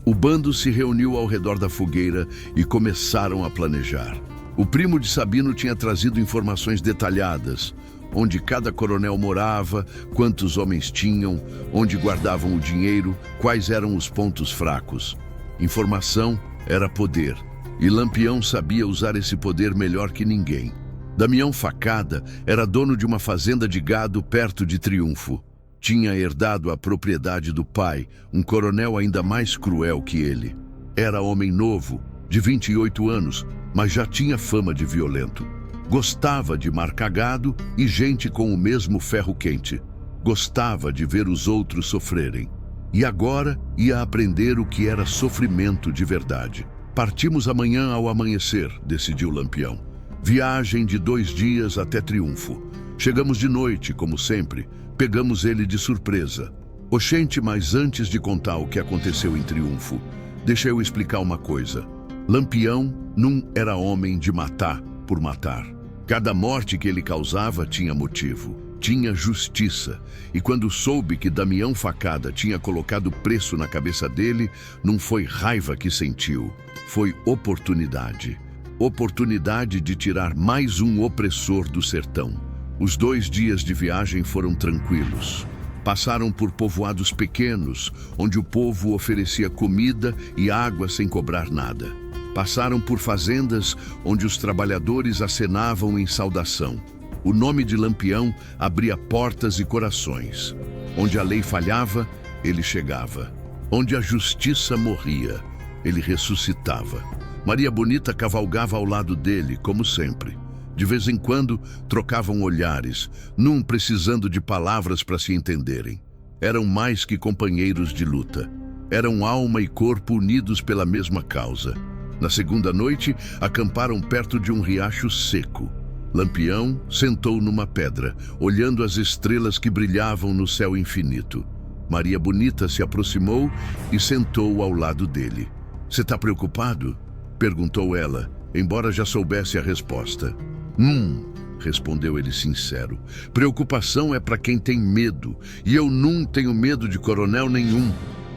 O bando se reuniu ao redor da fogueira e começaram a planejar. O primo de Sabino tinha trazido informações detalhadas: onde cada coronel morava, quantos homens tinham, onde guardavam o dinheiro, quais eram os pontos fracos. Informação era poder, e Lampião sabia usar esse poder melhor que ninguém. Damião Facada era dono de uma fazenda de gado perto de Triunfo. Tinha herdado a propriedade do pai, um coronel ainda mais cruel que ele. Era homem novo, de 28 anos, mas já tinha fama de violento. Gostava de marcar gado e gente com o mesmo ferro quente. Gostava de ver os outros sofrerem. E agora ia aprender o que era sofrimento de verdade. Partimos amanhã ao amanhecer, decidiu Lampião. Viagem de 2 dias até Triunfo. Chegamos de noite, como sempre. Pegamos ele de surpresa. Oxente, mas antes de contar o que aconteceu em Triunfo, deixa eu explicar uma coisa. Lampião não era homem de matar por matar. Cada morte que ele causava tinha motivo, tinha justiça. E quando soube que Damião Facada tinha colocado preço na cabeça dele, não foi raiva que sentiu, foi oportunidade. Oportunidade de tirar mais um opressor do sertão. Os 2 dias de viagem foram tranquilos. Passaram por povoados pequenos, onde o povo oferecia comida e água sem cobrar nada. Passaram por fazendas onde os trabalhadores acenavam em saudação. O nome de Lampião abria portas e corações. Onde a lei falhava, ele chegava. Onde a justiça morria, ele ressuscitava. Maria Bonita cavalgava ao lado dele, como sempre. De vez em quando, trocavam olhares, não precisando de palavras para se entenderem. Eram mais que companheiros de luta. Eram alma e corpo unidos pela mesma causa. Na segunda noite, acamparam perto de um riacho seco. Lampião sentou numa pedra, olhando as estrelas que brilhavam no céu infinito. Maria Bonita se aproximou e sentou ao lado dele. "Você está preocupado?" perguntou ela, embora já soubesse a resposta. Respondeu ele sincero. "Preocupação é para quem tem medo, e eu não tenho medo de coronel nenhum.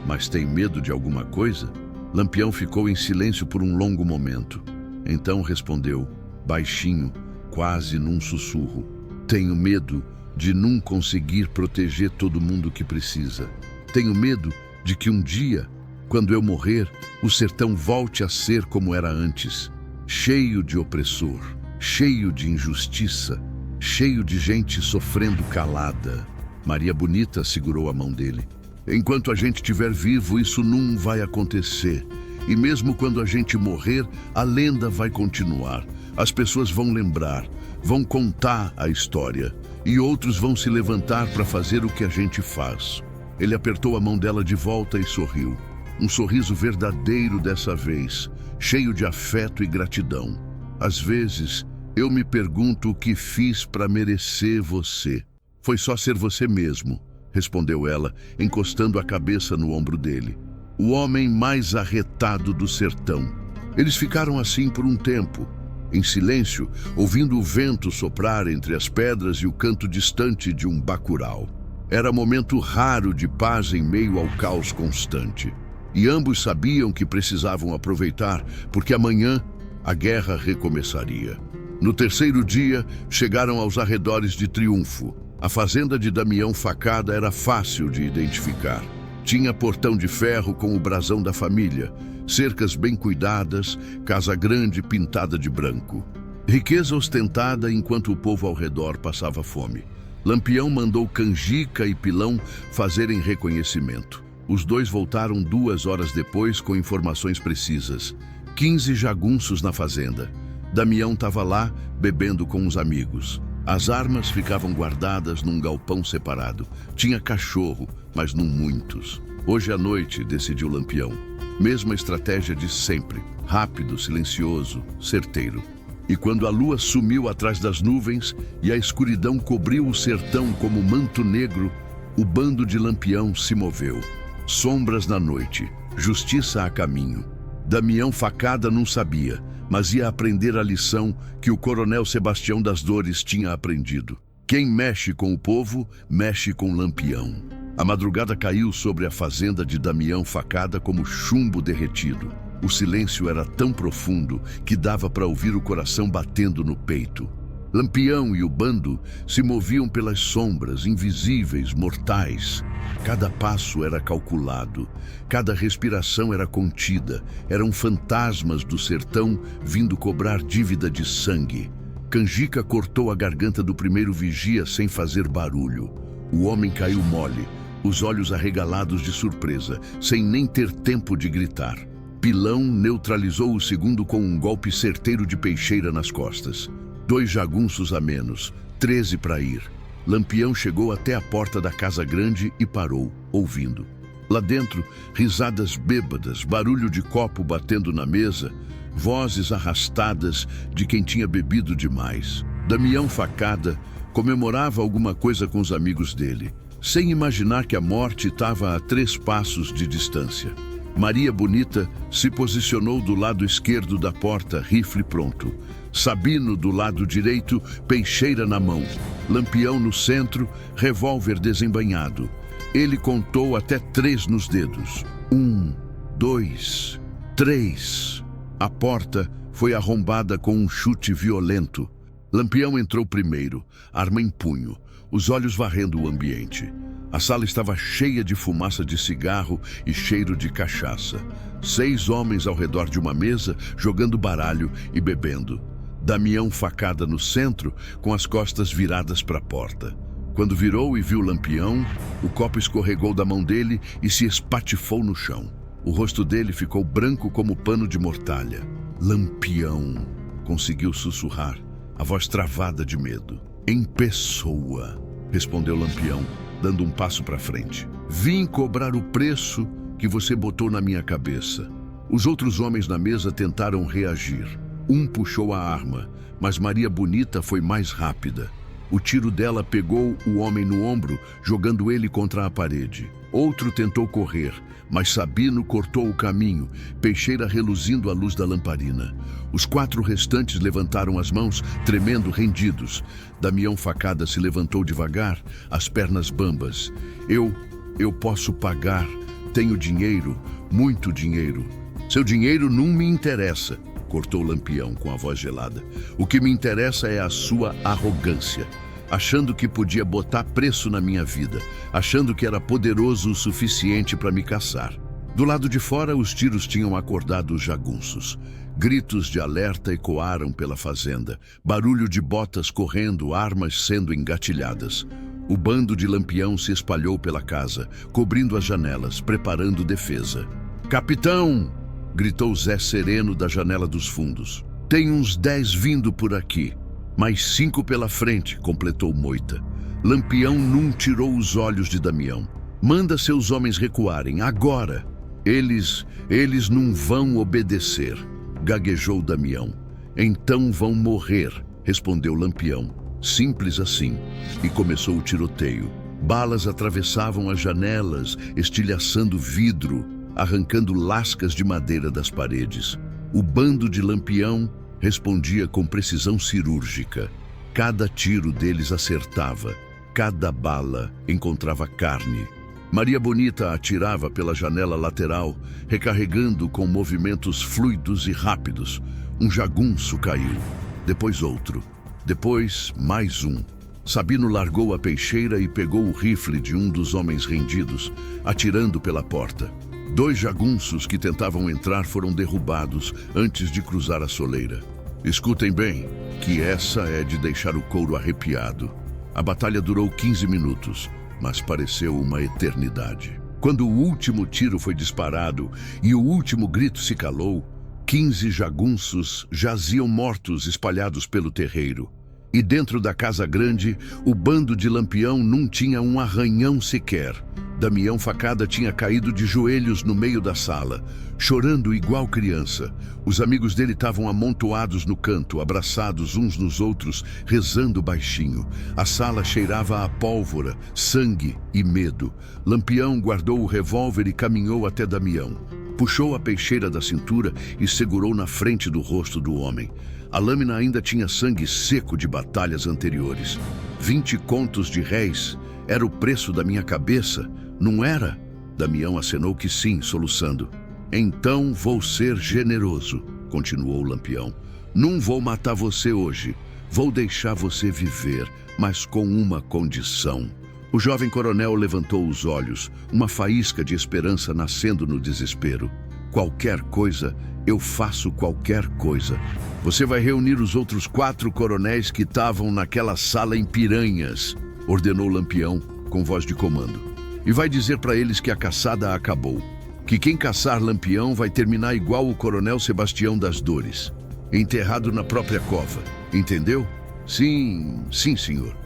Mas tem medo de alguma coisa?" Lampião ficou em silêncio por um longo momento. Então respondeu, baixinho, quase num sussurro: "Tenho medo de não conseguir proteger todo mundo que precisa. Tenho medo de que um dia, quando eu morrer, o sertão volte a ser como era antes, cheio de opressor, cheio de injustiça, cheio de gente sofrendo calada." Maria Bonita segurou a mão dele. "Enquanto a gente estiver vivo, isso não vai acontecer. E mesmo quando a gente morrer, a lenda vai continuar. As pessoas vão lembrar, vão contar a história. E outros vão se levantar para fazer o que a gente faz. Ele apertou a mão dela de volta e sorriu. Um sorriso verdadeiro dessa vez, cheio de afeto e gratidão. Às vezes, eu me pergunto o que fiz para merecer você. Foi só ser você mesmo, respondeu ela, encostando a cabeça no ombro dele. O homem mais arretado do sertão. Eles ficaram assim por um tempo, em silêncio, ouvindo o vento soprar entre as pedras e o canto distante de um bacural. Era momento raro de paz em meio ao caos constante. E ambos sabiam que precisavam aproveitar, porque amanhã a guerra recomeçaria. No terceiro dia, chegaram aos arredores de Triunfo. A fazenda de Damião Facada era fácil de identificar. Tinha portão de ferro com o brasão da família, cercas bem cuidadas, casa grande pintada de branco. Riqueza ostentada enquanto o povo ao redor passava fome. Lampião mandou Canjica e Pilão fazerem reconhecimento. Os dois voltaram 2 horas depois com informações precisas. 15 jagunços na fazenda. Damião estava lá, bebendo com os amigos. As armas ficavam guardadas num galpão separado. Tinha cachorro, mas não muitos. Hoje à noite, decidiu Lampião. Mesma estratégia de sempre. Rápido, silencioso, certeiro. E quando a lua sumiu atrás das nuvens e a escuridão cobriu o sertão como manto negro, o bando de Lampião se moveu. Sombras na noite, justiça a caminho. Damião Facada não sabia, mas ia aprender a lição que o coronel Sebastião das Dores tinha aprendido. Quem mexe com o povo, mexe com Lampião. A madrugada caiu sobre a fazenda de Damião Facada como chumbo derretido. O silêncio era tão profundo que dava para ouvir o coração batendo no peito. Lampião e o bando se moviam pelas sombras, invisíveis, mortais. Cada passo era calculado, cada respiração era contida. Eram fantasmas do sertão vindo cobrar dívida de sangue. Canjica cortou a garganta do primeiro vigia sem fazer barulho. O homem caiu mole, os olhos arregalados de surpresa, sem nem ter tempo de gritar. Pilão neutralizou o segundo com um golpe certeiro de peixeira nas costas. 2 jagunços a menos, 13 para ir. Lampião chegou até a porta da casa grande e parou, ouvindo. Lá dentro, risadas bêbadas, barulho de copo batendo na mesa, vozes arrastadas de quem tinha bebido demais. Damião Facada comemorava alguma coisa com os amigos dele, sem imaginar que a morte estava a 3 passos de distância. Maria Bonita se posicionou do lado esquerdo da porta, rifle pronto. Sabino do lado direito, peixeira na mão. Lampião no centro, revólver desembainhado. Ele contou até 3 nos dedos. 1, 2, 3. A porta foi arrombada com um chute violento. Lampião entrou primeiro, arma em punho, os olhos varrendo o ambiente. A sala estava cheia de fumaça de cigarro e cheiro de cachaça. 6 homens ao redor de uma mesa, jogando baralho e bebendo. Damião Facada no centro, com as costas viradas para a porta. Quando virou e viu Lampião, o copo escorregou da mão dele e se espatifou no chão. O rosto dele ficou branco como pano de mortalha. Lampião, conseguiu sussurrar, a voz travada de medo. Em pessoa, respondeu Lampião, dando um passo para frente. Vim cobrar o preço que você botou na minha cabeça. Os outros homens na mesa tentaram reagir. Um puxou a arma, mas Maria Bonita foi mais rápida. O tiro dela pegou o homem no ombro, jogando ele contra a parede. Outro tentou correr, mas Sabino cortou o caminho, peixeira reluzindo à luz da lamparina. Os 4 restantes levantaram as mãos, tremendo, rendidos. Damião Facada se levantou devagar, as pernas bambas. Eu posso pagar. Tenho dinheiro, muito dinheiro. Seu dinheiro não me interessa, cortou Lampião com a voz gelada. O que me interessa é a sua arrogância. Achando que podia botar preço na minha vida, achando que era poderoso o suficiente para me caçar. Do lado de fora, os tiros tinham acordado os jagunços. Gritos de alerta ecoaram pela fazenda, barulho de botas correndo, armas sendo engatilhadas. O bando de Lampião se espalhou pela casa, cobrindo as janelas, preparando defesa. Capitão! Gritou Zé Sereno da janela dos fundos. Tem uns 10 vindo por aqui. Mais 5 pela frente, completou Moita. Lampião não tirou os olhos de Damião. Manda seus homens recuarem, agora. Eles não vão obedecer, gaguejou Damião. Então vão morrer, respondeu Lampião. Simples assim. E começou o tiroteio. Balas atravessavam as janelas, estilhaçando vidro, arrancando lascas de madeira das paredes. O bando de Lampião respondia com precisão cirúrgica. Cada tiro deles acertava, cada bala encontrava carne. Maria Bonita atirava pela janela lateral, recarregando com movimentos fluidos e rápidos. Um jagunço caiu, depois outro, depois mais um. Sabino largou a peixeira e pegou o rifle de um dos homens rendidos, atirando pela porta. 2 jagunços que tentavam entrar foram derrubados antes de cruzar a soleira. Escutem bem, que essa é de deixar o couro arrepiado. A batalha durou 15 minutos, mas pareceu uma eternidade. Quando o último tiro foi disparado e o último grito se calou, 15 jagunços jaziam mortos espalhados pelo terreiro. E dentro da casa grande, o bando de Lampião não tinha um arranhão sequer. Damião Facada tinha caído de joelhos no meio da sala, chorando igual criança. Os amigos dele estavam amontoados no canto, abraçados uns nos outros, rezando baixinho. A sala cheirava a pólvora, sangue e medo. Lampião guardou o revólver e caminhou até Damião. Puxou a peixeira da cintura e segurou na frente do rosto do homem. A lâmina ainda tinha sangue seco de batalhas anteriores. 20 contos de réis era o preço da minha cabeça, não era? Damião acenou que sim, soluçando. Então vou ser generoso, continuou Lampião. Não vou matar você hoje. Vou deixar você viver, mas com uma condição. O jovem coronel levantou os olhos, uma faísca de esperança nascendo no desespero. Qualquer coisa, eu faço qualquer coisa. Você vai reunir os outros 4 coronéis que estavam naquela sala em Piranhas, ordenou Lampião com voz de comando. E vai dizer para eles que a caçada acabou. Que quem caçar Lampião vai terminar igual o coronel Sebastião das Dores, enterrado na própria cova. Entendeu? Sim, senhor.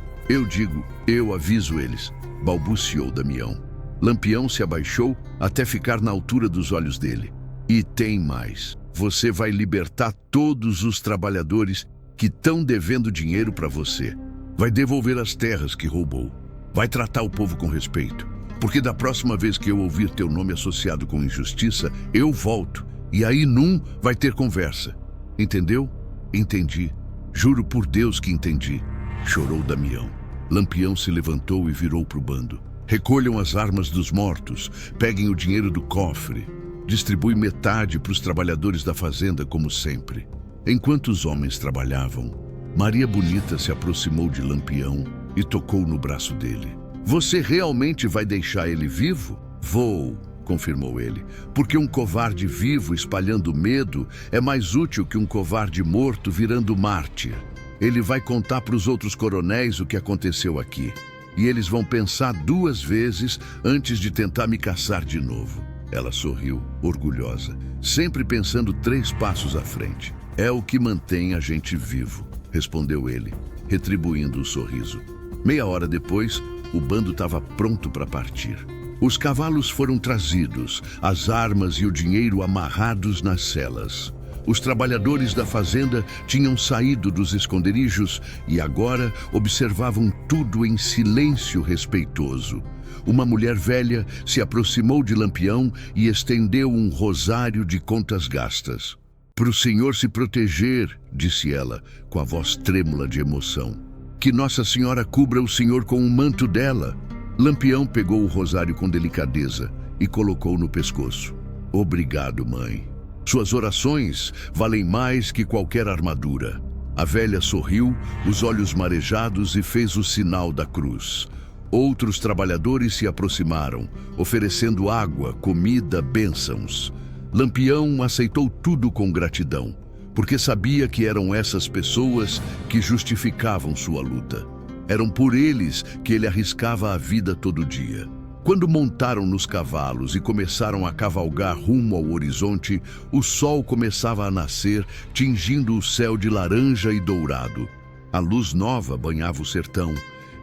Eu aviso eles, balbuciou Damião. Lampião se abaixou até ficar na altura dos olhos dele. E tem mais. Você vai libertar todos os trabalhadores que estão devendo dinheiro para você. Vai devolver as terras que roubou. Vai tratar o povo com respeito. Porque da próxima vez que eu ouvir teu nome associado com injustiça, eu volto. E aí não vai ter conversa. Entendeu? Entendi. Juro por Deus que entendi. Chorou Damião. Lampião se levantou e virou para o bando. Recolham as armas dos mortos. Peguem o dinheiro do cofre. Distribui metade para os trabalhadores da fazenda, como sempre. Enquanto os homens trabalhavam, Maria Bonita se aproximou de Lampião e tocou no braço dele. Você realmente vai deixar ele vivo? Vou, confirmou ele, porque um covarde vivo espalhando medo é mais útil que um covarde morto virando mártir. Ele vai contar para os outros coronéis o que aconteceu aqui. E eles vão pensar 2 vezes antes de tentar me caçar de novo. Ela sorriu, orgulhosa, sempre pensando 3 passos à frente. É o que mantém a gente vivo, respondeu ele, retribuindo o sorriso. Meia hora depois, o bando estava pronto para partir. Os cavalos foram trazidos, as armas e o dinheiro amarrados nas celas. Os trabalhadores da fazenda tinham saído dos esconderijos e agora observavam tudo em silêncio respeitoso. Uma mulher velha se aproximou de Lampião e estendeu um rosário de contas gastas. Para o senhor se proteger, disse ela, com a voz trêmula de emoção. Que Nossa Senhora cubra o senhor com o manto dela. Lampião pegou o rosário com delicadeza e colocou no pescoço. Obrigado, mãe. Suas orações valem mais que qualquer armadura. A velha sorriu, os olhos marejados, e fez o sinal da cruz. Outros trabalhadores se aproximaram, oferecendo água, comida, bênçãos. Lampião aceitou tudo com gratidão, porque sabia que eram essas pessoas que justificavam sua luta. Eram por eles que ele arriscava a vida todo dia. Quando montaram nos cavalos e começaram a cavalgar rumo ao horizonte, o sol começava a nascer, tingindo o céu de laranja e dourado. A luz nova banhava o sertão,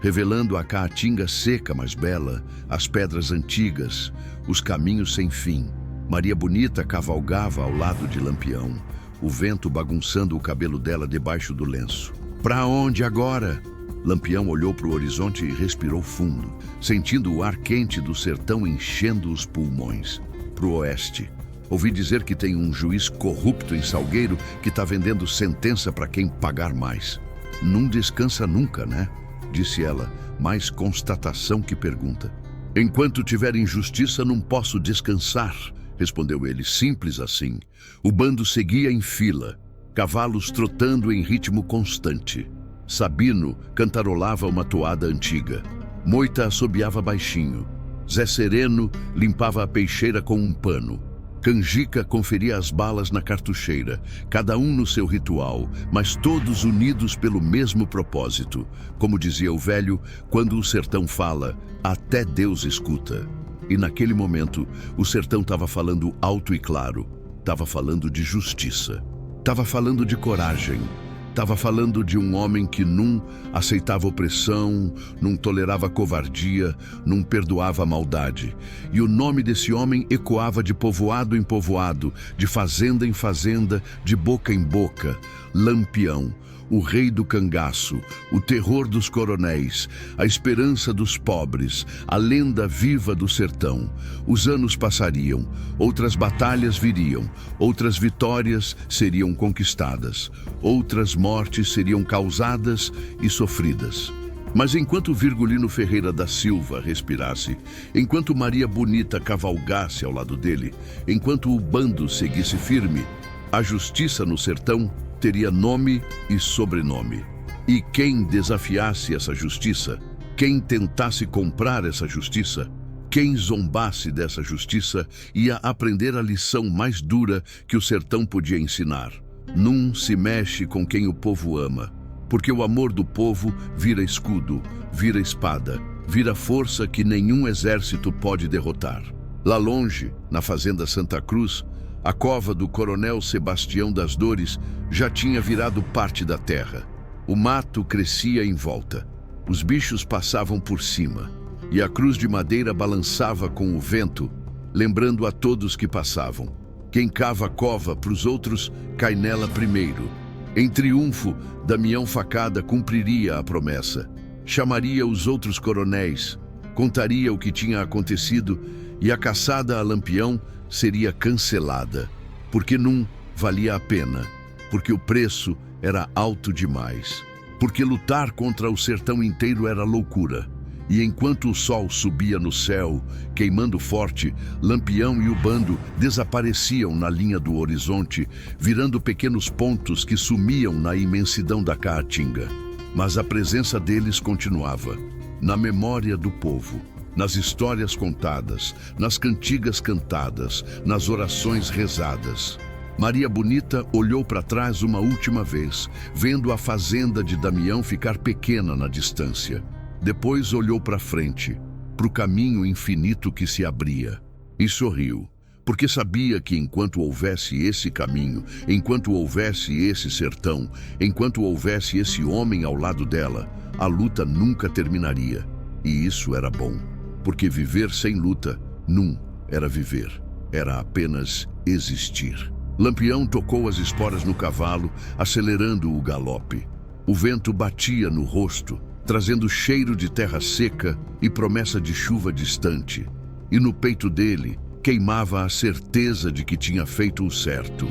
revelando a caatinga seca mas bela, as pedras antigas, os caminhos sem fim. Maria Bonita cavalgava ao lado de Lampião, o vento bagunçando o cabelo dela debaixo do lenço. "Pra onde agora?" Lampião olhou para o horizonte e respirou fundo, sentindo o ar quente do sertão enchendo os pulmões. "Pro oeste. Ouvi dizer que tem um juiz corrupto em Salgueiro que tá vendendo sentença para quem pagar mais." "Não descansa nunca, né?" disse ela, mais constatação que pergunta. "Enquanto tiver injustiça, não posso descansar", respondeu ele, simples assim. O bando seguia em fila, cavalos trotando em ritmo constante. Sabino cantarolava uma toada antiga. Moita assobiava baixinho. Zé Sereno limpava a peixeira com um pano. Canjica conferia as balas na cartucheira, cada um no seu ritual, mas todos unidos pelo mesmo propósito. Como dizia o velho, quando o sertão fala, até Deus escuta. E naquele momento, o sertão estava falando alto e claro. Estava falando de justiça. Estava falando de coragem. Estava falando de um homem que não aceitava opressão, não tolerava covardia, não perdoava a maldade. E o nome desse homem ecoava de povoado em povoado, de fazenda em fazenda, de boca em boca. Lampião, o rei do cangaço, o terror dos coronéis, a esperança dos pobres, a lenda viva do sertão. Os anos passariam, outras batalhas viriam, outras vitórias seriam conquistadas, outras mortes seriam causadas e sofridas. Mas enquanto Virgulino Ferreira da Silva respirasse, enquanto Maria Bonita cavalgasse ao lado dele, enquanto o bando seguisse firme, a justiça no sertão teria nome e sobrenome. E quem desafiasse essa justiça, quem tentasse comprar essa justiça, quem zombasse dessa justiça, ia aprender a lição mais dura que o sertão podia ensinar. Não se mexe com quem o povo ama, porque o amor do povo vira escudo, vira espada, vira força que nenhum exército pode derrotar. Lá longe, na fazenda Santa Cruz, a cova do coronel Sebastião das Dores já tinha virado parte da terra. O mato crescia em volta, os bichos passavam por cima, e a cruz de madeira balançava com o vento, lembrando a todos que passavam. Quem cava a cova para os outros, cai nela primeiro. Em triunfo, Damião Facada cumpriria a promessa. Chamaria os outros coronéis, contaria o que tinha acontecido e a caçada a Lampião seria cancelada, porque não valia a pena, porque o preço era alto demais, porque lutar contra o sertão inteiro era loucura. E enquanto o sol subia no céu, queimando forte, Lampião e o bando desapareciam na linha do horizonte, virando pequenos pontos que sumiam na imensidão da Caatinga. Mas a presença deles continuava, na memória do povo, nas histórias contadas, nas cantigas cantadas, nas orações rezadas. Maria Bonita olhou para trás uma última vez, vendo a fazenda de Damião ficar pequena na distância. Depois olhou para frente, para o caminho infinito que se abria, e sorriu, porque sabia que enquanto houvesse esse caminho, enquanto houvesse esse sertão, enquanto houvesse esse homem ao lado dela, a luta nunca terminaria. E isso era bom, porque viver sem luta não era viver, era apenas existir. Lampião tocou as esporas no cavalo, acelerando o galope. O vento batia no rosto, trazendo cheiro de terra seca e promessa de chuva distante. E no peito dele queimava a certeza de que tinha feito o certo,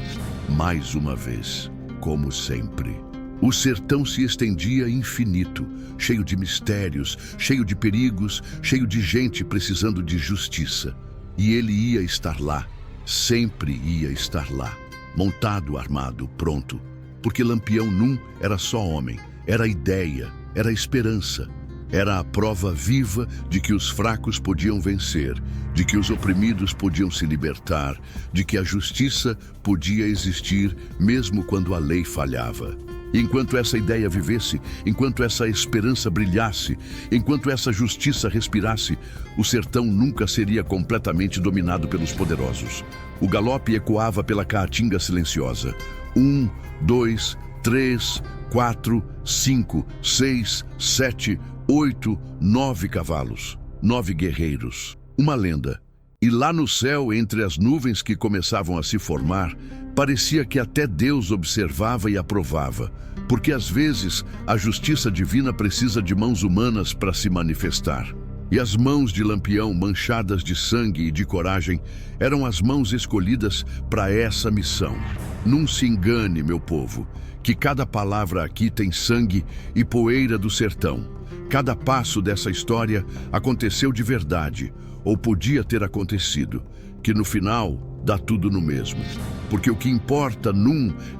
mais uma vez, como sempre. O sertão se estendia infinito, cheio de mistérios, cheio de perigos, cheio de gente precisando de justiça. E ele ia estar lá, sempre ia estar lá, montado, armado, pronto. Porque Lampião não era só homem, era ideia, era esperança. Era a prova viva de que os fracos podiam vencer, de que os oprimidos podiam se libertar, de que a justiça podia existir mesmo quando a lei falhava. E enquanto essa ideia vivesse, enquanto essa esperança brilhasse, enquanto essa justiça respirasse, o sertão nunca seria completamente dominado pelos poderosos. O galope ecoava pela Caatinga silenciosa. 1, 2, 3, 4, 5, 6, 7, 8, 9 cavalos, 9 guerreiros. Uma lenda. E lá no céu, entre as nuvens que começavam a se formar, parecia que até Deus observava e aprovava, porque às vezes a justiça divina precisa de mãos humanas para se manifestar. E as mãos de Lampião, manchadas de sangue e de coragem, eram as mãos escolhidas para essa missão. Não se engane, meu povo, que cada palavra aqui tem sangue e poeira do sertão. Cada passo dessa história aconteceu de verdade, ou podia ter acontecido, que no final dá tudo no mesmo. Porque o que importa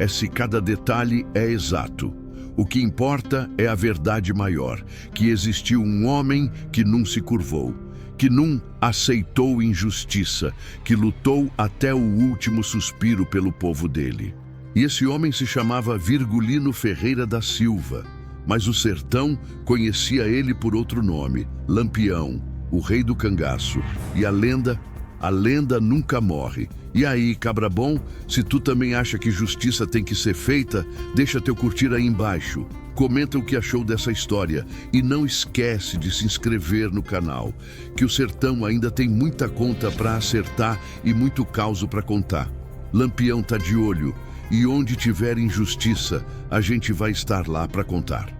é se cada detalhe é exato. O que importa é a verdade maior, que existiu um homem que não se curvou, que não aceitou injustiça, que lutou até o último suspiro pelo povo dele. E esse homem se chamava Virgulino Ferreira da Silva, mas o sertão conhecia ele por outro nome, Lampião, o rei do cangaço. E a lenda nunca morre. E aí, cabra bom, se tu também acha que justiça tem que ser feita, deixa teu curtir aí embaixo. Comenta o que achou dessa história e não esquece de se inscrever no canal, que o sertão ainda tem muita conta para acertar e muito causo para contar. Lampião tá de olho e onde tiver injustiça, a gente vai estar lá para contar.